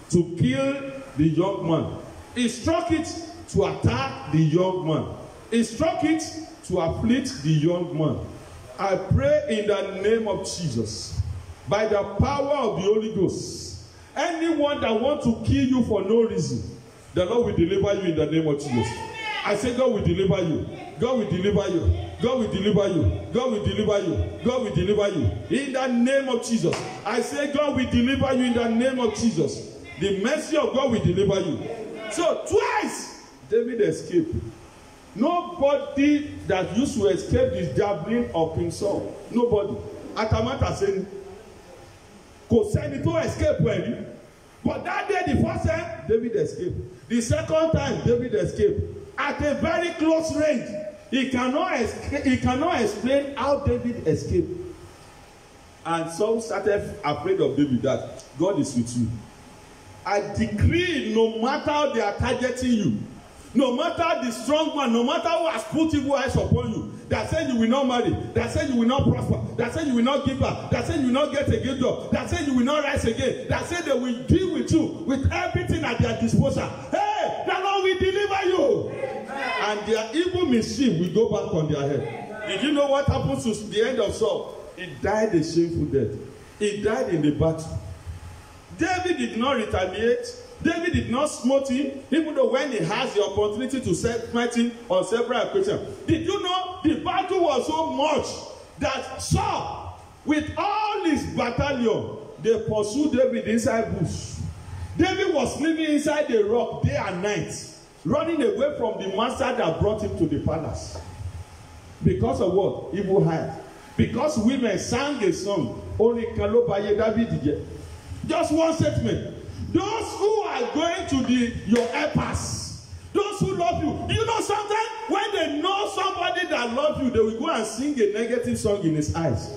to kill the young man. He struck it to attack the young man. He struck it to afflict the young man. I pray in the name of Jesus, by the power of the Holy Ghost, anyone that wants to kill you for no reason, the Lord will deliver you in the name of Jesus. I say, God will deliver you. God will deliver you. God will deliver you. God will deliver you. God will deliver you. In the name of Jesus. I say, God will deliver you in the name of Jesus. The mercy of God will deliver you. So twice, David escaped. Nobody that used to escape this javelin of King Saul. Nobody. Atamata said, kò sẹ́ni tó escape pẹ̀lú. But that day, the first time, David escaped. The second time, David escaped. At a very close range, he cannot explain how David escaped. And Saul started afraid of David, that God is with you. I decree, no matter how they are targeting you, no matter the strong man, no matter who has put evil eyes upon you, that say you will not marry, that say you will not prosper, that say you will not give up, that say you will not get a good job, that say you will not rise again, that say they will deal with you with everything at their disposal. Hey, the Lord will deliver you. And their evil mischief will go back on their head. Did you know what happened to the end of Saul? He died a shameful death. He died in the battle. David did not retaliate. David did not smote him, even though when he has the opportunity to smite him on several occasions. Did you know the battle was so much that Saul, with all his battalion, they pursued David inside bush. David was living inside the rock day and night, running away from the master that brought him to the palace. Because of what? Evil eye. Because women sang a song, only Kalobaye David. Just one statement. Those who are going to your helpers, those who love you. You know, sometimes when they know somebody that loves you, they will go and sing a negative song in his eyes.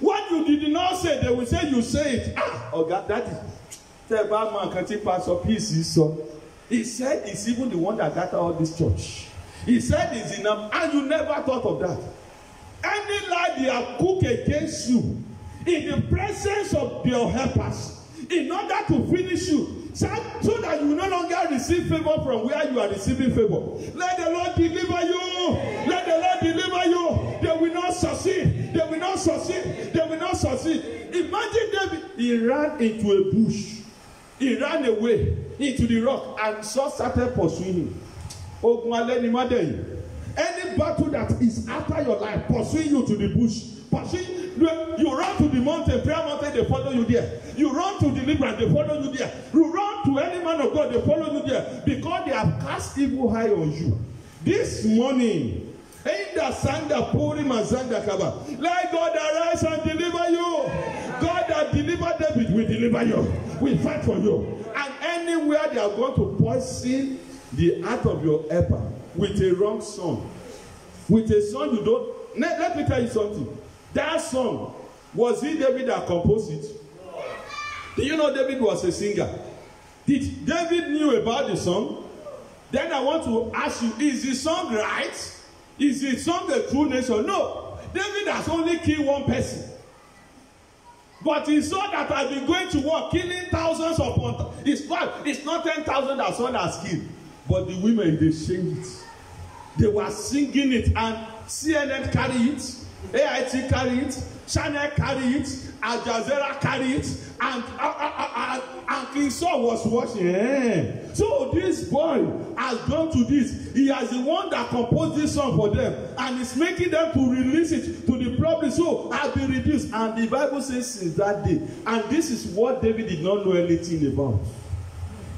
What you did not say, they will say you say it. Oh God, that is tell bad man can't take parts of his son. He said it's even the one that got all this church. He said it's enough, and you never thought of that. Any lie they have cooked against you in the presence of your helpers, in order to finish you, so that you no longer receive favor from where you are receiving favor. Let the Lord deliver you. Let the Lord deliver you. They will not succeed. They will not succeed. They will not succeed. Imagine David. He ran into a bush. He ran away into the rock, and Saul started pursuing him. Any battle that is after your life, pursuing you to the bush. You run to the mountain, prayer mountain, they follow you there. You run to deliverance, they follow you there. You run to any man of God, they follow you there. Because they have cast evil eye on you. This morning, let God arise and deliver you. God that delivered David will deliver you. Will fight for you. And anywhere they are going to poison the heart of your helper with a wrong song, with a song you don't. Let me tell you something. That song, was it David that composed it? Do you know David was a singer? Did David knew about the song? Then I want to ask you, is the song right? Is the song a true nation? No. David has only killed one person. But he saw that I've been going to war, killing thousands upon. It's not 10,000 that son has killed. But the women, they changed it. They were singing it, and CNN carry it, AIT carry it, Channel carry it, Al Jazeera carry it, and King Saul was watching. So this boy has gone to this. He has the one that composed this song for them, and is making them to release it to the public. So I've been reduced, and the Bible says since that day. And this is what David did not know anything about.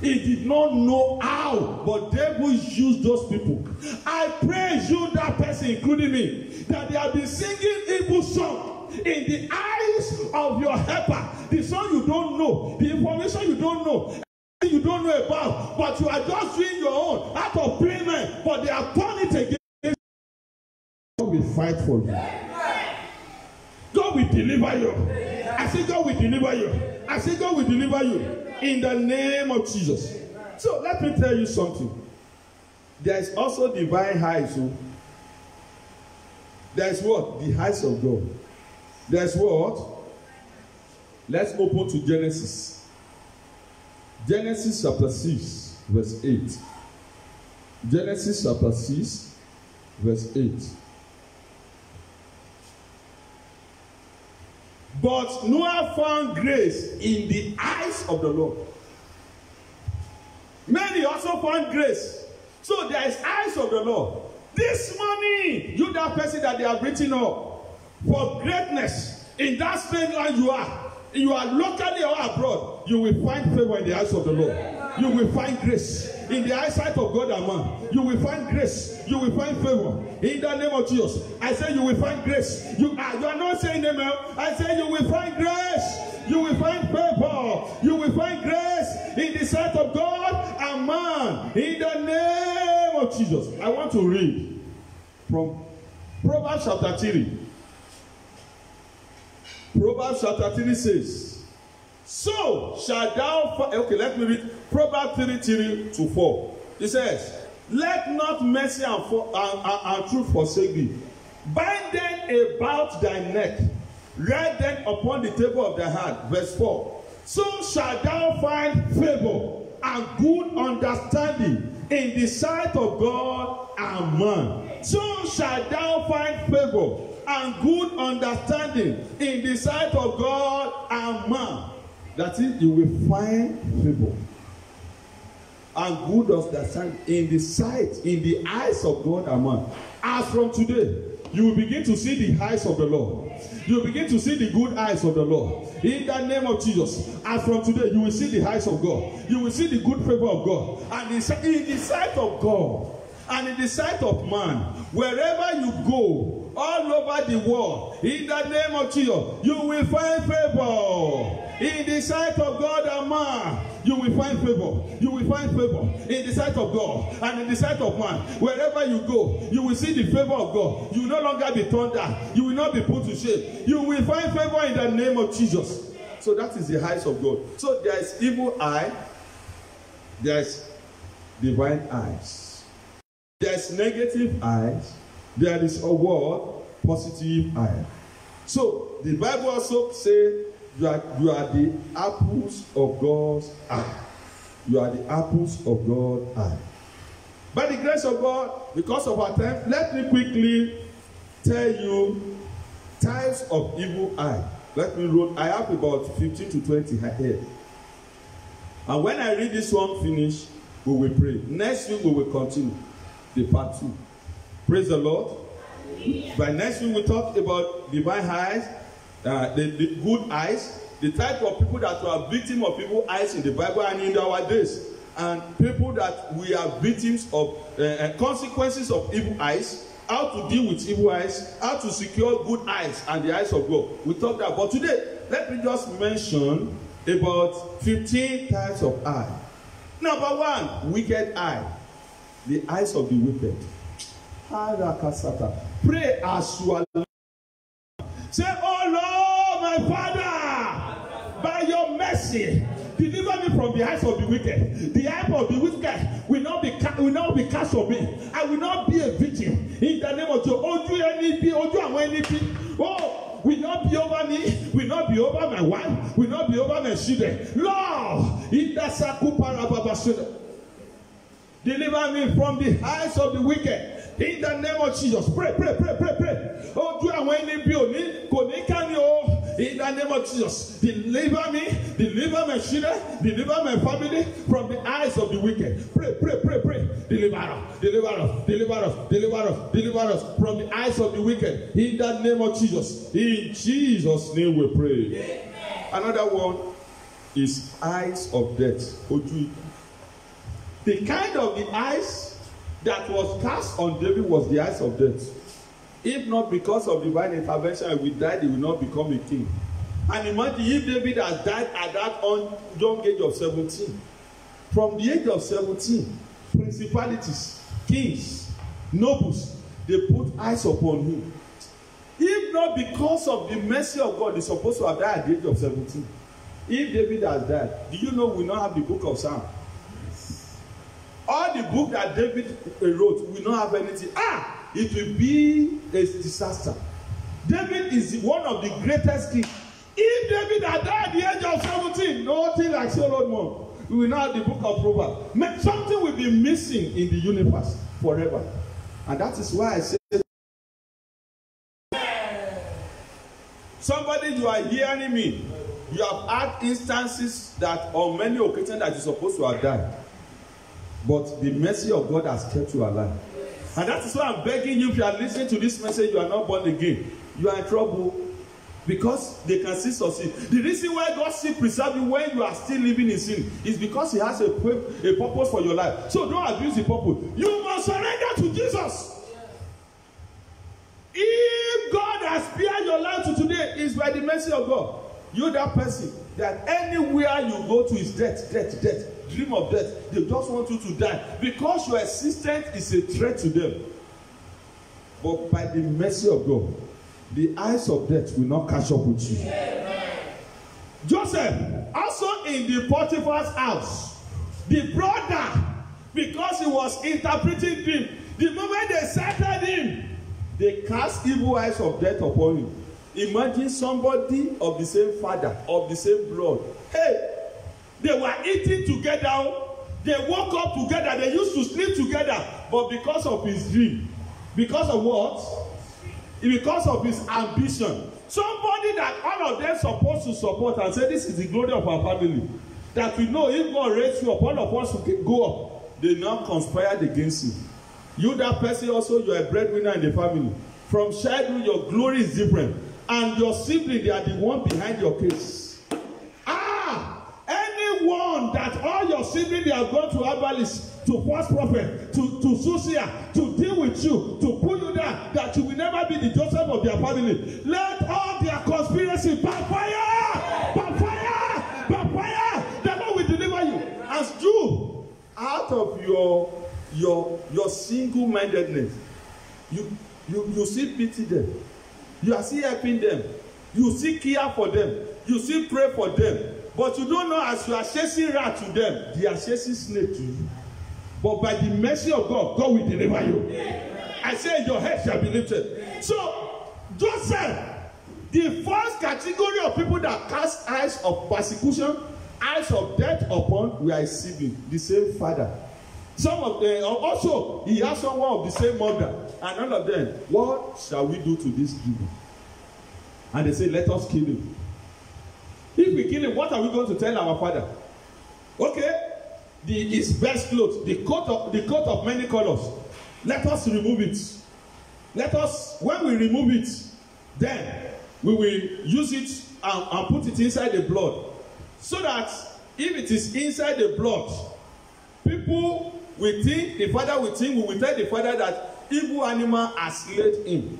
He did not know how, but devil used those people. I praise you, that person, including me, that they have been singing evil song in the eyes of your helper. The song you don't know, the information you don't know, you don't know about, but you are just doing your own out of payment, but they have turned it against you. God will fight for you. God will deliver you. I say God will deliver you. I say God will deliver you. In the name of Jesus. So let me tell you something. There is also divine heights. So there is what? The heights of God. There is what? Let's open to Genesis. Genesis chapter 6, verse 8. Genesis chapter 6, verse 8. But Noah found grace in the eyes of the Lord. Many also found grace. So there is eyes of the Lord. This morning, you that person that they are written up for greatness in that strange land you are locally or abroad, you will find favor in the eyes of the Lord. You will find grace in the eyesight of God and man. You will find grace. You will find favor in the name of Jesus. I say you will find grace. You are not saying amen. I say you will find grace. You will find favor. You will find grace in the sight of God and man. In the name of Jesus. I want to read from Proverbs chapter 3. Proverbs chapter 3 says, so shall thou. Okay, let me read Proverbs 3:3-4. It says, let not mercy and truth forsake thee. Bind them about thy neck. Write them upon the table of thy heart. Verse 4. So shalt thou find favor and good understanding in the sight of God and man. So shalt thou find favor and good understanding in the sight of God and man. That is, you will find favor and good understanding in the sight, in the eyes of God and man. As from today, you will begin to see the eyes of the Lord. You will begin to see the good eyes of the Lord. In the name of Jesus. As from today, you will see the eyes of God. You will see the good favor of God. And in the sight of God and in the sight of man, wherever you go, all over the world, in the name of Jesus, you will find favor. In the sight of God and man, you will find favor. You will find favor in the sight of God and in the sight of man. Wherever you go, you will see the favor of God. You will no longer be turned down. You will not be put to shame. You will find favor in the name of Jesus. So that is the eyes of God. So there is evil eye. There is divine eyes. There is negative eyes. There is a word, positive eye. So the Bible also says you are the apples of God's eye. You are the apples of God's eye. By the grace of God, because of our time, let me quickly tell you types of evil eye. Let me roll. I have about 15 to 20 here. And when I read this one finish, we will pray. Next week we will continue the part 2. Praise the Lord. By next week we talk about divine eyes, the good eyes, the type of people that were victims of evil eyes in the Bible and in our days, and people that we are victims of consequences of evil eyes, how to deal with evil eyes, how to secure good eyes and the eyes of God. We talked about. But today, let me just mention about 15 types of eye. Number 1, wicked eye. The eyes of the wicked. Pray as you are. Say, oh Lord, my Father, by your mercy, deliver me from the eyes of the wicked. The eye of the wicked will not be cast on me. I will not be a victim. In the name of Jesus. Oh, will not be over me, will not be over my wife, will not be over my children. Lord, in the Sakuparababasuda, deliver me from the eyes of the wicked. In the name of Jesus. Pray. Oh, do I want to be on it? In the name of Jesus. Deliver me, deliver my children, deliver my family from the eyes of the wicked. Pray. Deliver us from the eyes of the wicked. In the name of Jesus. In Jesus' name we pray. Another one is eyes of death. The kind of the eyes that was cast on David was the eyes of death. If not because of divine intervention, if we died, he will not become a king. And imagine if David has died at that young age of 17. From the age of 17, principalities, kings, nobles, they put eyes upon him. If not because of the mercy of God, he's supposed to have died at the age of 17. If David has died, do you know we now have the book of Psalms? All the book that David wrote will not have anything. It will be a disaster. David is one of the greatest kings. If David had died at the age of 17, nothing like Solomon, we will not have the book of Proverbs. Something will be missing in the universe forever. And that is why I say, somebody, you are hearing me. You have had instances that on many occasions that you're supposed to have died. But the mercy of God has kept you alive. And that is why I'm begging you, if you are listening to this message, you are not born again. You are in trouble because they can still succeed. The reason why God still preserves you when you are still living in sin is because He has a purpose for your life. So don't abuse the purpose. You must surrender to Jesus. If God has spared your life to today, it's by the mercy of God. You that person that anywhere you go to is death. Dream of death. They just want you to die because your existence is a threat to them. But by the mercy of God, the eyes of death will not catch up with you. Joseph, also in the Potiphar's house, the brother, because he was interpreting dream, the moment they settled him, they cast evil eyes of death upon him. Imagine somebody of the same father, of the same blood. Hey, they were eating together. They woke up together. They used to sleep together. But because of his dream, because of what? Because of his ambition. Somebody that all of them supposed to support and say, this is the glory of our family. That we know if God raised you up, all of us will go up. They now conspired against you. You, that person also, you are a breadwinner in the family. From childhood, your glory is different. And your siblings, they are the one behind your case. Anyone that all your siblings, they have gone to herbalists, to false prophet, to Susia, to deal with you, to put you down, that you will never be the Joseph of their family. Let all their conspiracy backfire! Backfire! Backfire! The Lord will deliver you. As you, out of your single-mindedness, you still pity them. You are still helping them. You still care for them. You still pray for them. But you don't know, as you are chasing rat to them, they are chasing snake to you. But by the mercy of God, God will deliver you. I say your head shall be lifted. So, Joseph, the first category of people that cast eyes of persecution, eyes of death upon, were his siblings, the same father. Some of them also, he has someone of the same mother. And all of them, what shall we do to this Jew? And they say, let us kill him. If we kill him, what are we going to tell our father? Okay, his best clothes, the coat of many colors. Let us remove it. When we remove it, then we will use it and put it inside the blood. So that if it is inside the blood, people will think, the father will think, we will tell the father that evil animal has laid him.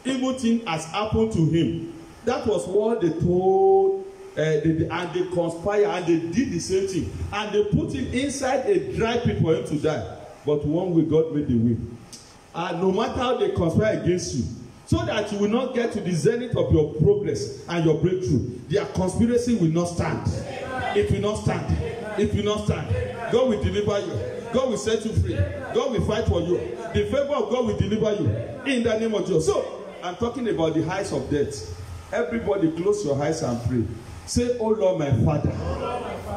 Evil thing has happened to him. That was what they told. And they conspire and they did the same thing. And they put him inside a dry pit for him to die. But one way, God made the way. And no matter how they conspire against you, so that you will not get to the zenith of your progress and your breakthrough, their conspiracy will not stand. It will not stand. It will not stand. God will deliver you. God will set you free. God will fight for you. The favor of God will deliver you in the name of Jesus. So, I'm talking about the heights of death. Everybody close your eyes and pray. Say, oh Lord, my Father.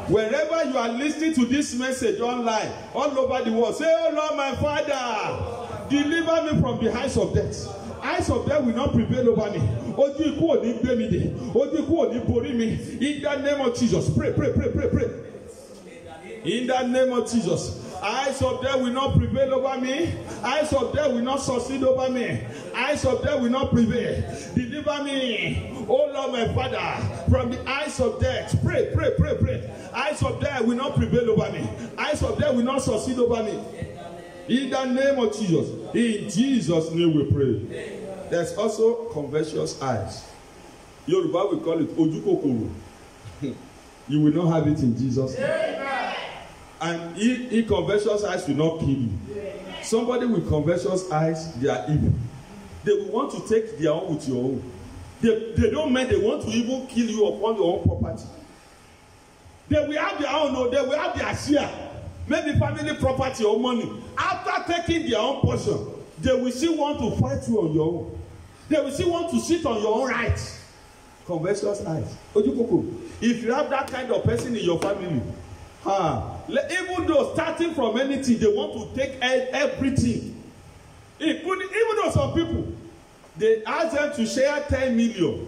Wherever you are listening to this message online, all over the world, say, oh Lord, my Father, deliver me from the heights of death. Eyes of death will not prevail over me. Ojú ikú ò ní gbé mi dè. Ojú ikú ò ní borí mi. In the name of Jesus. Pray, pray, pray, pray, pray. In the name of Jesus. Eyes of death will not prevail over me. Eyes of death will not succeed over me. Eyes of death will not prevail. Deliver me, oh Lord, my Father, from the eyes of death. Pray, pray, pray, pray. Eyes of death will not prevail over me. Eyes of death will not succeed over me. In the name of Jesus. In Jesus' name we pray. There's also covetous eyes. Yoruba will call it ojukokoro. You will not have it in Jesus' name. And covetous eyes will not kill you. Somebody with covetous eyes, they are evil. They will want to take their own with your own. They don't mean they want to even kill you upon your own property. They will have their own, no, they will have their share. Maybe family property or money. After taking their own portion, they will still want to fight you on your own. They will still want to sit on your own rights. Covetous eyes. If you have that kind of person in your family, even though starting from anything, they want to take everything. Even though some people, they ask them to share 10 million.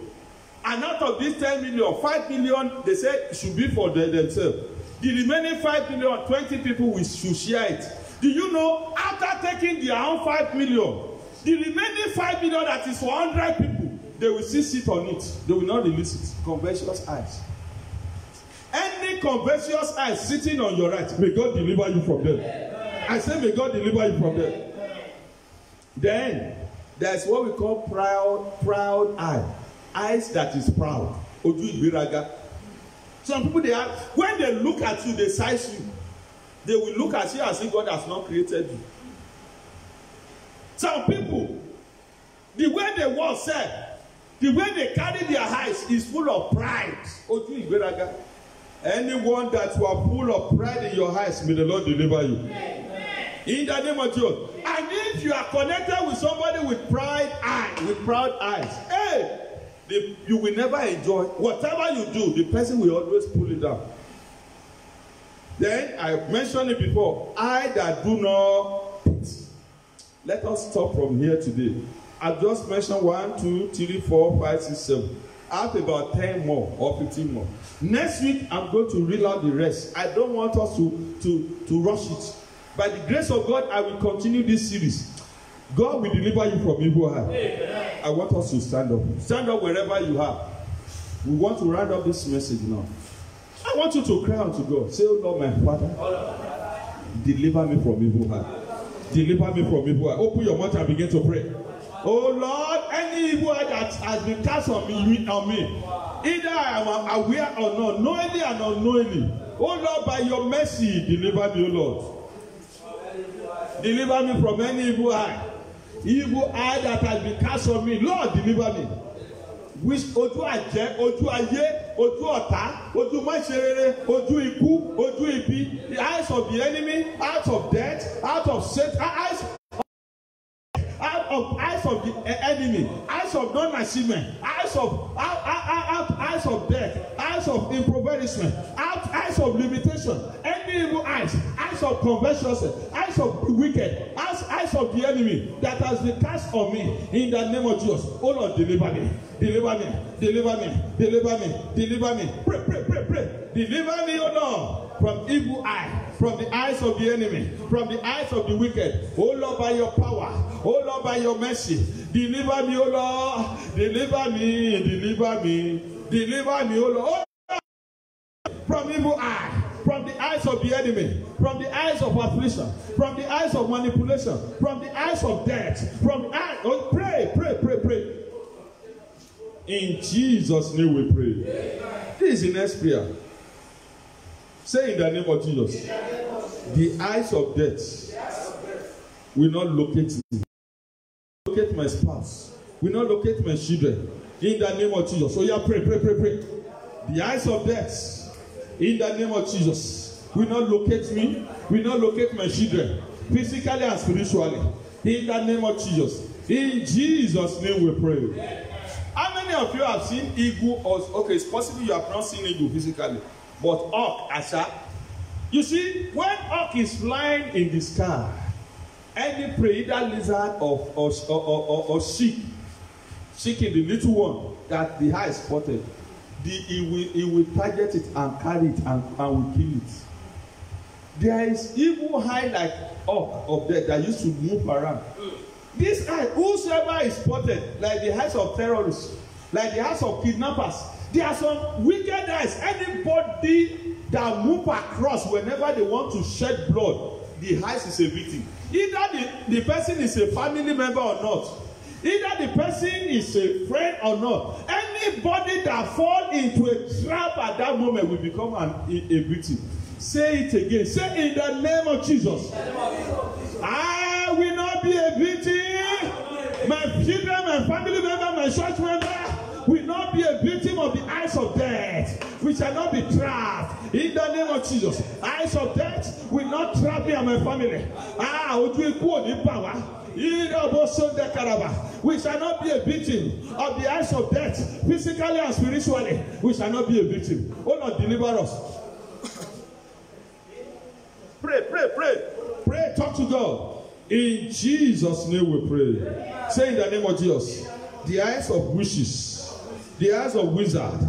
And out of this 10 million, 5 million, they say should be for themselves. The remaining 5 million, 20 people should share it. Do you know, after taking their own 5 million, the remaining 5 million that is for 100 people, they will still sit on it. They will not release it. Covetous eyes. Any covetous eyes sitting on your right, may God deliver you from them. I say, may God deliver you from them. Then, there's what we call proud eye. Eyes that is proud. Ojú ìgbéraga. Some people, they have, when they look at you, they size you. They will look at you as if God has not created you. Some people, the way they walk, the way they carry their eyes is full of pride. Ojú ìgbéraga. Anyone that you are full of pride in your eyes, may the Lord deliver you. In the name of Jesus. And if you are connected with somebody with proud eyes, hey, you will never enjoy. Whatever you do, the person will always pull it down. Then, I mentioned it before, I that do not pity. Let us stop from here today. I've just mentioned 1, 2, 3, 4, 5, 6, 7. I have about 10 more or 15 more. Next week, I'm going to reel out the rest. I don't want us to rush it. By the grace of God, I will continue this series. God will deliver you from evil eye. I want us to stand up. Stand up wherever you are. We want to round up this message now. I want you to cry out to God. Say, oh Lord, my Father, deliver me from evil eye. Deliver me from evil eye. Open your mouth and begin to pray. Oh Lord, any evil eye that has been cast on me, either I am aware or not, knowingly and unknowingly. Oh Lord, by your mercy, deliver me, oh Lord. Deliver me from any evil eye. Evil eye that has been cast on me. Lord, deliver me. Which ojú àjẹ́, ojú ayé, ojú ọ̀tá, ojú máṣerere, ojú ikú, ojú ibi, the eyes of the enemy, eyes of death, eyes of Satan, eyes of the enemy, eyes of non-achievement, eyes of death, eyes of impoverishment, eyes of limitation, any evil eyes of conversion, eyes of the wicked, eyes of the enemy that has been cast on me in the name of Jesus. Oh Lord, deliver me, deliver me, deliver me, deliver me, deliver me. Pray, pray, pray, pray. Deliver me, oh Lord, from evil eye, from the eyes of the enemy, from the eyes of the wicked. Oh Lord, by your power, oh Lord, by your mercy, deliver me, oh Lord, deliver me, deliver me, deliver me, oh Lord, from evil eye, from the eyes of the enemy, from the eyes of affliction, from the eyes of manipulation, from the eyes of death, from the eyes. Oh, pray, pray, pray, pray. In Jesus' name we pray. This is the next prayer. Say in the name of Jesus, the eyes of death will not locate me. locate my spouse, will not locate my children. In the name of Jesus. So yeah, pray, pray, pray, pray. The eyes of death, in the name of Jesus, will not locate me, will not locate my children, physically and spiritually. In the name of Jesus. In Jesus' name we pray. How many of you have seen eagle? Okay, it's possible you have not seen eagle physically, but hawk, Asha. You see, when hawk is flying in the sky, any prey, either lizard or sheep, seeking the little one that the eye spotted, he will target it and carry it and will kill it. There is evil eye like hawk of death that used to move around. This eye, whosoever is spotted, like the eyes of terrorists, like the eyes of kidnappers, there are some wicked eyes. Anybody that move across whenever they want to shed blood, the eyes is a victim. Either the person is a family member or not. Either the person is a friend or not. Anybody that fall into a trap at that moment will become a victim. Say it again. Say in the name of Jesus. I will not be a victim. My children, my family member, my church member will not be a victim of the eyes of death. We shall not be trapped. In the name of Jesus. Eyes of death will not trap me and my family. We shall not be a victim of the eyes of death, physically and spiritually. We shall not be a victim. Oh Lord, deliver us. Pray, pray, pray. Pray, talk to God. In Jesus' name we pray. Say in the name of Jesus. The eyes of witches, the eyes of wizards,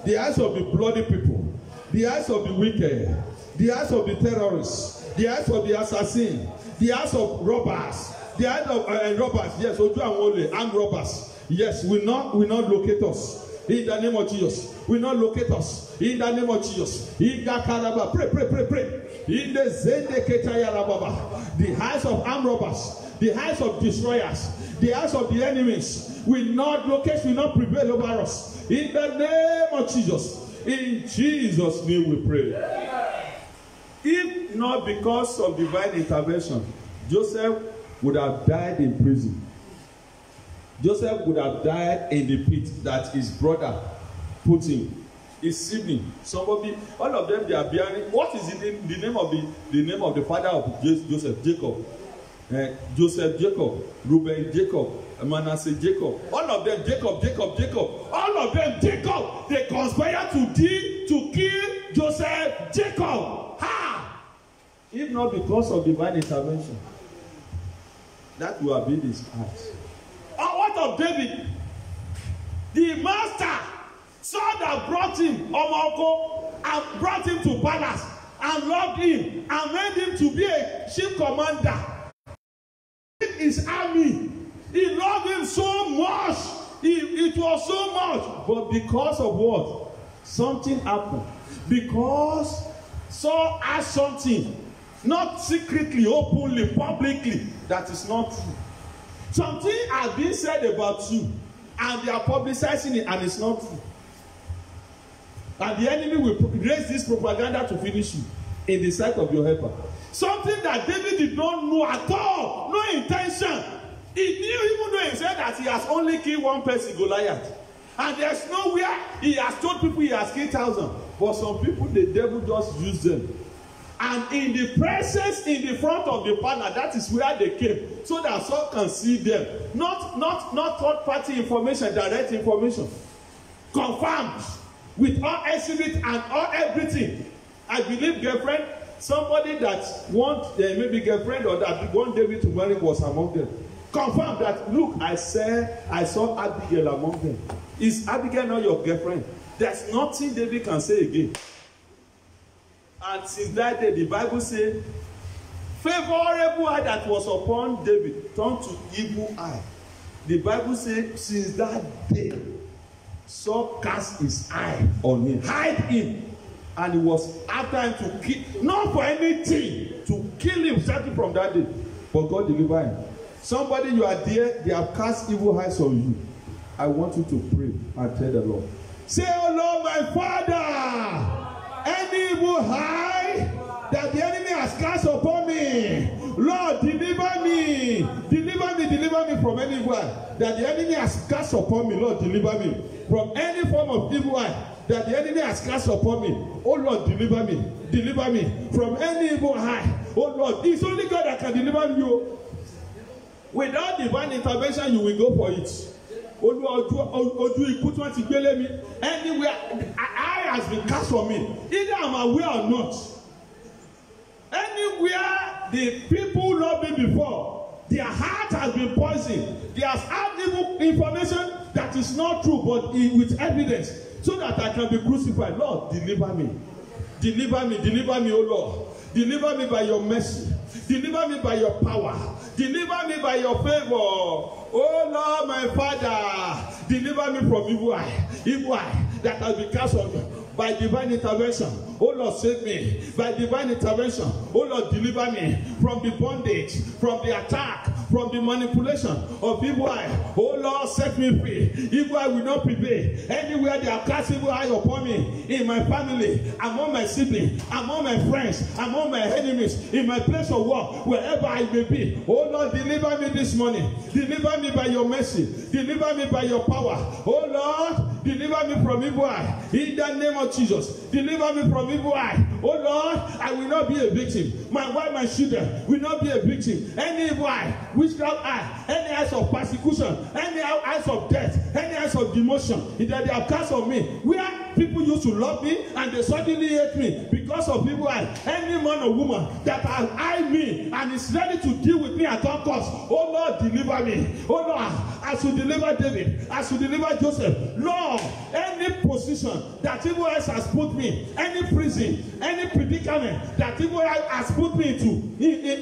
the eyes of the bloody people, the eyes of the wicked, the eyes of the terrorists, the eyes of the assassin, the eyes of robbers, the eyes of robbers, yes, armed robbers, yes, will not locate us. In the name of Jesus, will not locate us. In the name of Jesus, pray, pray, pray, pray. In the Zende Ketaya Rababa, the eyes of armed robbers, the eyes of destroyers, the eyes of the enemies will not locate, will not prevail over us. In the name of Jesus, in Jesus' name we pray. If not because of divine intervention, Joseph would have died in prison. Joseph would have died in the pit that his brother put him. His sibling, somebody, all of them, they are bearing. What is the name of the father of Joseph? Jacob. Joseph, Jacob. Reuben, Jacob. Manasseh, Jacob. All of them, Jacob. All of them, Jacob. They conspired to kill Joseph, Jacob. Ha! If not because of divine intervention, that will have been his heart. And what of David? The master saw that brought him Omoko and brought him to palace and loved him and made him to be a chief commander. His army, he loved him so much. It was so much, but because of what? Something happened. Because Saul has something, not secretly, openly, publicly, that is not true. Something has been said about you, and they are publicizing it, and it's not true. And the enemy will raise this propaganda to finish you in the sight of your helper. Something that David did not know at all, no intention. He knew, even though he said that he has only killed one person, Goliath. And there's nowhere he has told people he has killed 1,000. But some people, the devil just used them. And in the presence, in the front of the partner, that is where they came, so that Saul can see them. Not third-party information, direct information. Confirmed with all estimate and all everything. I believe girlfriend, somebody that want maybe girlfriend or that want David to marry was among them. Confirm that, look, I saw Abigail among them. Is Abigail not your girlfriend? There's nothing David can say again. And since that day, the Bible says, favorable eye that was upon David turned to evil eye. The Bible says, since that day, Saul cast his eye on him, hide him, and he was after him to kill, not for anything, to kill him starting from that day. But God delivered him. Somebody, you are there, they have cast evil eyes on you. I want you to pray and tell the Lord. Say, oh Lord, my Father, any evil eye that the enemy has cast upon me, Lord, deliver me. Deliver me from any evil eye that the enemy has cast upon me. Lord, deliver me from any form of evil eye that the enemy has cast upon me. Oh Lord, deliver me. Deliver me from any evil eye. Oh Lord, it's only God that can deliver you. Without divine intervention, you will go for it. Anywhere eye has been cast on me, either I'm aware or not. Anywhere the people love me before, their heart has been poisoned. They have had evil information that is not true, but with evidence, so that I can be crucified. Lord, deliver me. Deliver me, oh Lord. Deliver me by your mercy. Deliver me by your power. Deliver me by your favor. Oh Lord, my Father, deliver me from evil eye that has been cast on me. By divine intervention, oh Lord, save me. By divine intervention, oh Lord, deliver me from the bondage, from the attack, from the manipulation of evil eye. Oh Lord, set me free. Evil eye will not prevail. Anywhere they have cast evil eye upon me, in my family, among my siblings, among my friends, among my enemies, in my place of work, wherever I may be. Oh Lord, deliver me this morning. Deliver me by your mercy. Deliver me by your power. Oh Lord, deliver me from evil eye. In the name of Jesus, deliver me from evil eye. Oh Lord, I will not be a victim. My wife, my children will not be a victim. Any evil eye, witchcraft eye, any eyes of persecution, any eyes of death, any eyes of demotion that they have cast on me, where people used to love me and they suddenly hate me because of evil eye. Any man or woman that has eyed me and is ready to deal with me at all costs, oh Lord, deliver me. Oh Lord, as you deliver David, as you deliver Joseph, Lord, any position that evil eyes has put me, any prison, any predicament that evil eye has put me into,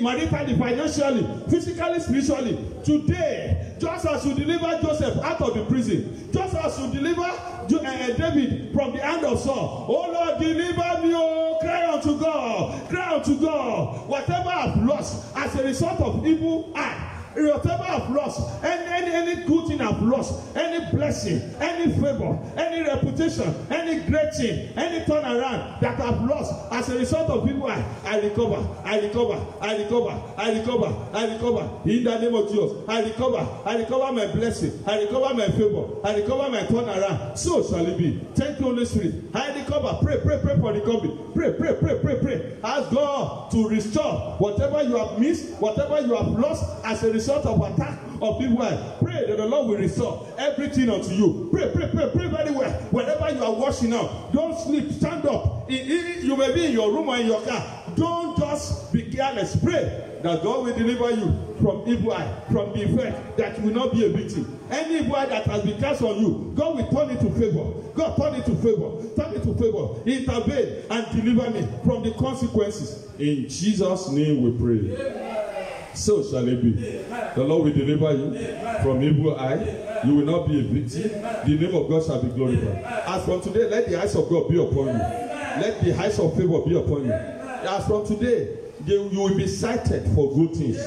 maritally, financially, physically, spiritually, today, just as you deliver Joseph out of the prison, just as you deliver David from the hand of Saul, oh Lord, deliver me, oh, cry unto God, cry unto God. Whatever I've lost as a result of evil eye, whatever I've lost, any good thing I've lost, any blessing, any favor, any reputation, any great thing, any turnaround that I've lost as a result of people, I recover, I recover, I recover, I recover, I recover. In the name of Jesus, I recover my blessing, I recover my favor, I recover my turnaround. So shall it be. Thank you, Holy Spirit. I recover. Pray for recovery. Pray. Ask God to restore whatever you have missed, whatever you have lost as a result of attack of people. Pray that the Lord will restore everything unto you. Pray very well. Whenever you are washing out, don't sleep, stand up. You may be in your room or in your car. Don't just be careless. Pray that God will deliver you from evil eye, from the effect that you will not be a victim. Any evil eye that has been cast on you, God will turn it to favor. God turn it to favor. Turn it to favor. Intervene and deliver me from the consequences. In Jesus' name we pray. Amen. So shall it be. Amen. The Lord will deliver you from evil eye. You will not be a victim. The name of God shall be glorified. As from today, let the eyes of God be upon you. Let the eyes of favor be upon you. As from today, you will be sighted for good things.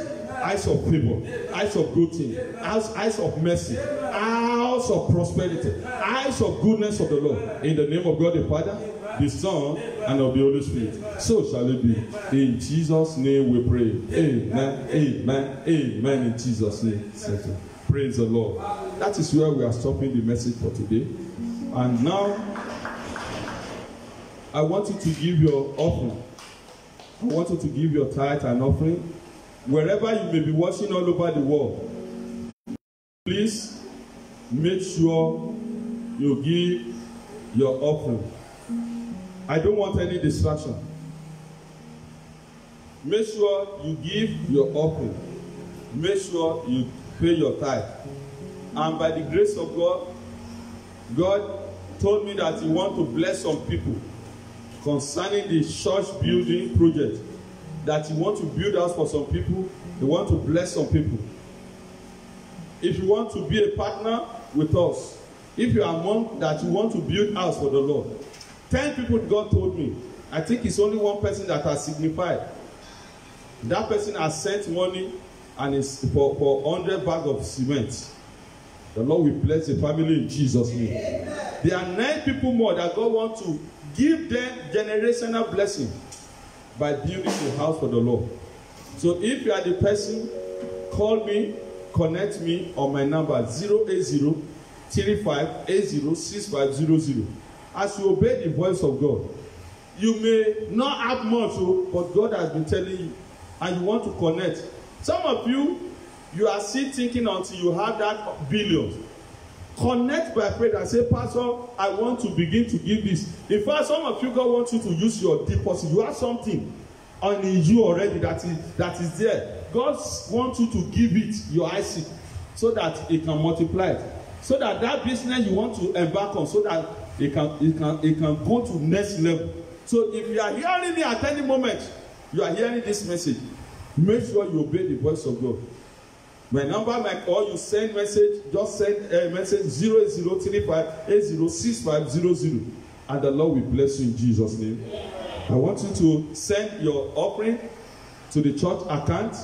Eyes of favor, eyes of good things, eyes of mercy, eyes of prosperity, eyes of goodness of the Lord. In the name of God the Father, the Son, and of the Holy Spirit. So shall it be. In Jesus' name we pray. Amen, amen, amen. In Jesus' name. Praise the Lord. That is where we are stopping the message for today. And now, I want you to give your offering. I want you to give your tithe and offering. Wherever you may be watching all over the world, please make sure you give your offering. I don't want any distraction. Make sure you give your offering. Make sure you pay your tithe. And by the grace of God, God told me that He wants to bless some people concerning the church building project. That He wants to build house for some people. He wants to bless some people. If you want to be a partner with us, if you are among that you want to build house for the Lord, 10 people God told me. I think it's only one person that has signified. That person has sent money and it's for 100 bags of cement. The Lord will bless the family in Jesus' name. Amen. There are 9 people more that God wants to give them generational blessing by building a house for the Lord. So if you are the person, call me connect me on my number 080-3580-6500. As you obey the voice of God, you may not have much, but God has been telling you, and you want to connect. Some of you are still thinking until you have that billions. Connect by faith and say, Pastor, I want to begin to give this. In fact, some of you, God wants you to use your deposit. You have something on you already that is there. God wants you to give it your IC so that it can multiply it. So that business you want to embark on, so that it can go to next level. So if you are hearing me at any moment, you are hearing this message, make sure you obey the voice of God. My number, or you send message, just send a message 08035806500, and the Lord will bless you in Jesus' name. I want you to send your offering to the church account.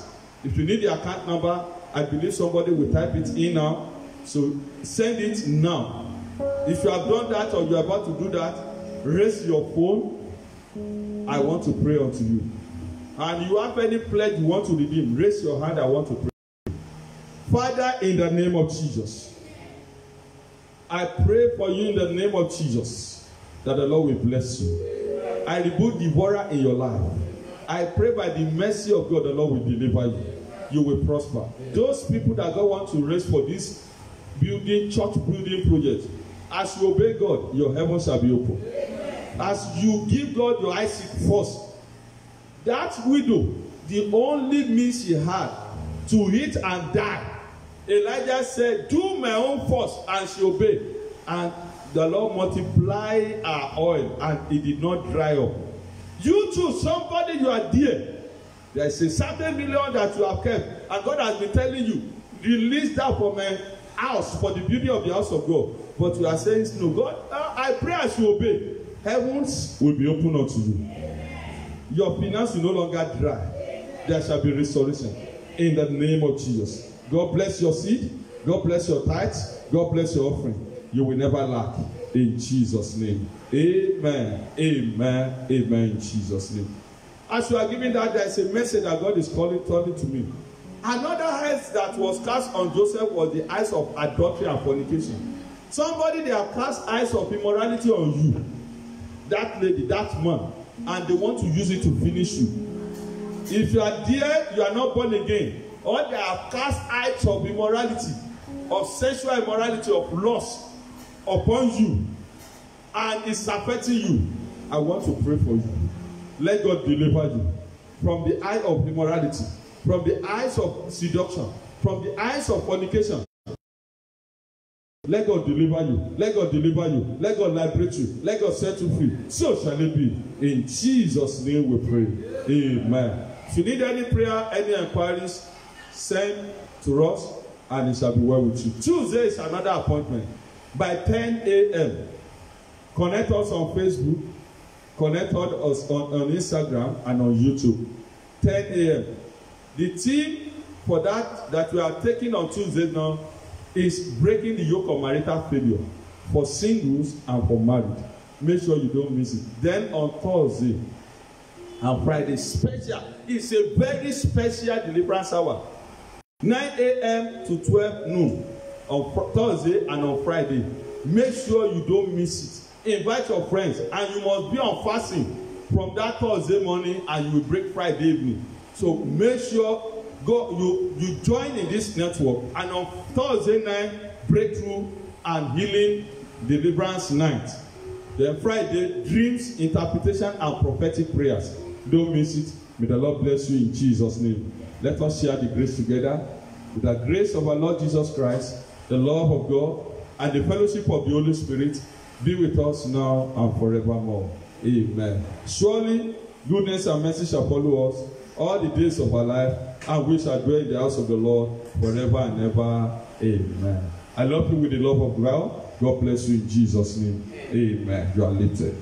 If you need the account number, I believe somebody will type it in now. So send it now. If you have done that or you are about to do that, raise your phone. I want to pray unto you. And you have any pledge you want to redeem, raise your hand. I want to pray. Father, in the name of Jesus, I pray for you in the name of Jesus that the Lord will bless you. I rebuke devourer in your life. I pray by the mercy of God, the Lord will deliver you. You will prosper. Those people that God wants to raise for this church building project, as you obey God, your heaven shall be open. As you give God your IC first, that widow, the only means she had to eat and die, Elijah said, do my own first, and she obeyed. And the Lord multiplied her oil, and it did not dry up. You too, somebody you are dear. There is a certain million that you have kept, and God has been telling you, release that from a house for the beauty of the house of God. But you are saying, no, God, I pray as you obey, heavens will be open unto you. Your finance will no longer dry. There shall be restoration in the name of Jesus. God bless your seed. God bless your tithes. God bless your offering. You will never lack in Jesus' name. Amen. Amen. Amen. In Jesus' name. As you are giving that, there is a message that God is turning to me. Another eyes that was cast on Joseph was the eyes of adultery and fornication. Somebody, they have cast eyes of immorality on you. That lady, that man, and they want to use it to finish you. If you are there, you are not born again, or they have cast eyes of immorality, of sexual immorality, of lust upon you, and it's affecting you, I want to pray for you. Let God deliver you from the eye of immorality, from the eyes of seduction, from the eyes of fornication. Let God deliver you. Let God deliver you. Let God liberate you. Let God set you free. So shall it be. In Jesus' name we pray. Amen. If you need any prayer, any inquiries, send to us and it shall be well with you. Tuesday is another appointment by 10 a.m. Connect us on Facebook. Connect us on Instagram and on YouTube. 10 a.m. The theme for that we are taking on Tuesday now is breaking the yoke of marital failure for singles and for married. Make sure you don't miss it. Then on Thursday and Friday, special. It's a very special deliverance hour. 9 a.m. to 12 noon on Thursday and on Friday. Make sure you don't miss it. Invite your friends, and you must be on fasting from that Thursday morning, and you will break Friday evening. So make sure you join in this network, and on Thursday night, breakthrough and healing deliverance night. Then Friday, dreams, interpretation, and prophetic prayers. Don't miss it. May the Lord bless you in Jesus' name. Let us share the grace together. With the grace of our Lord Jesus Christ, the love of God, and the fellowship of the Holy Spirit be with us now and forevermore. Amen. Surely, goodness and mercy shall follow us all the days of our life, and we shall dwell in the house of the Lord forever and ever. Amen. I love you with the love of God. God bless you in Jesus' name. Amen. You are lifted.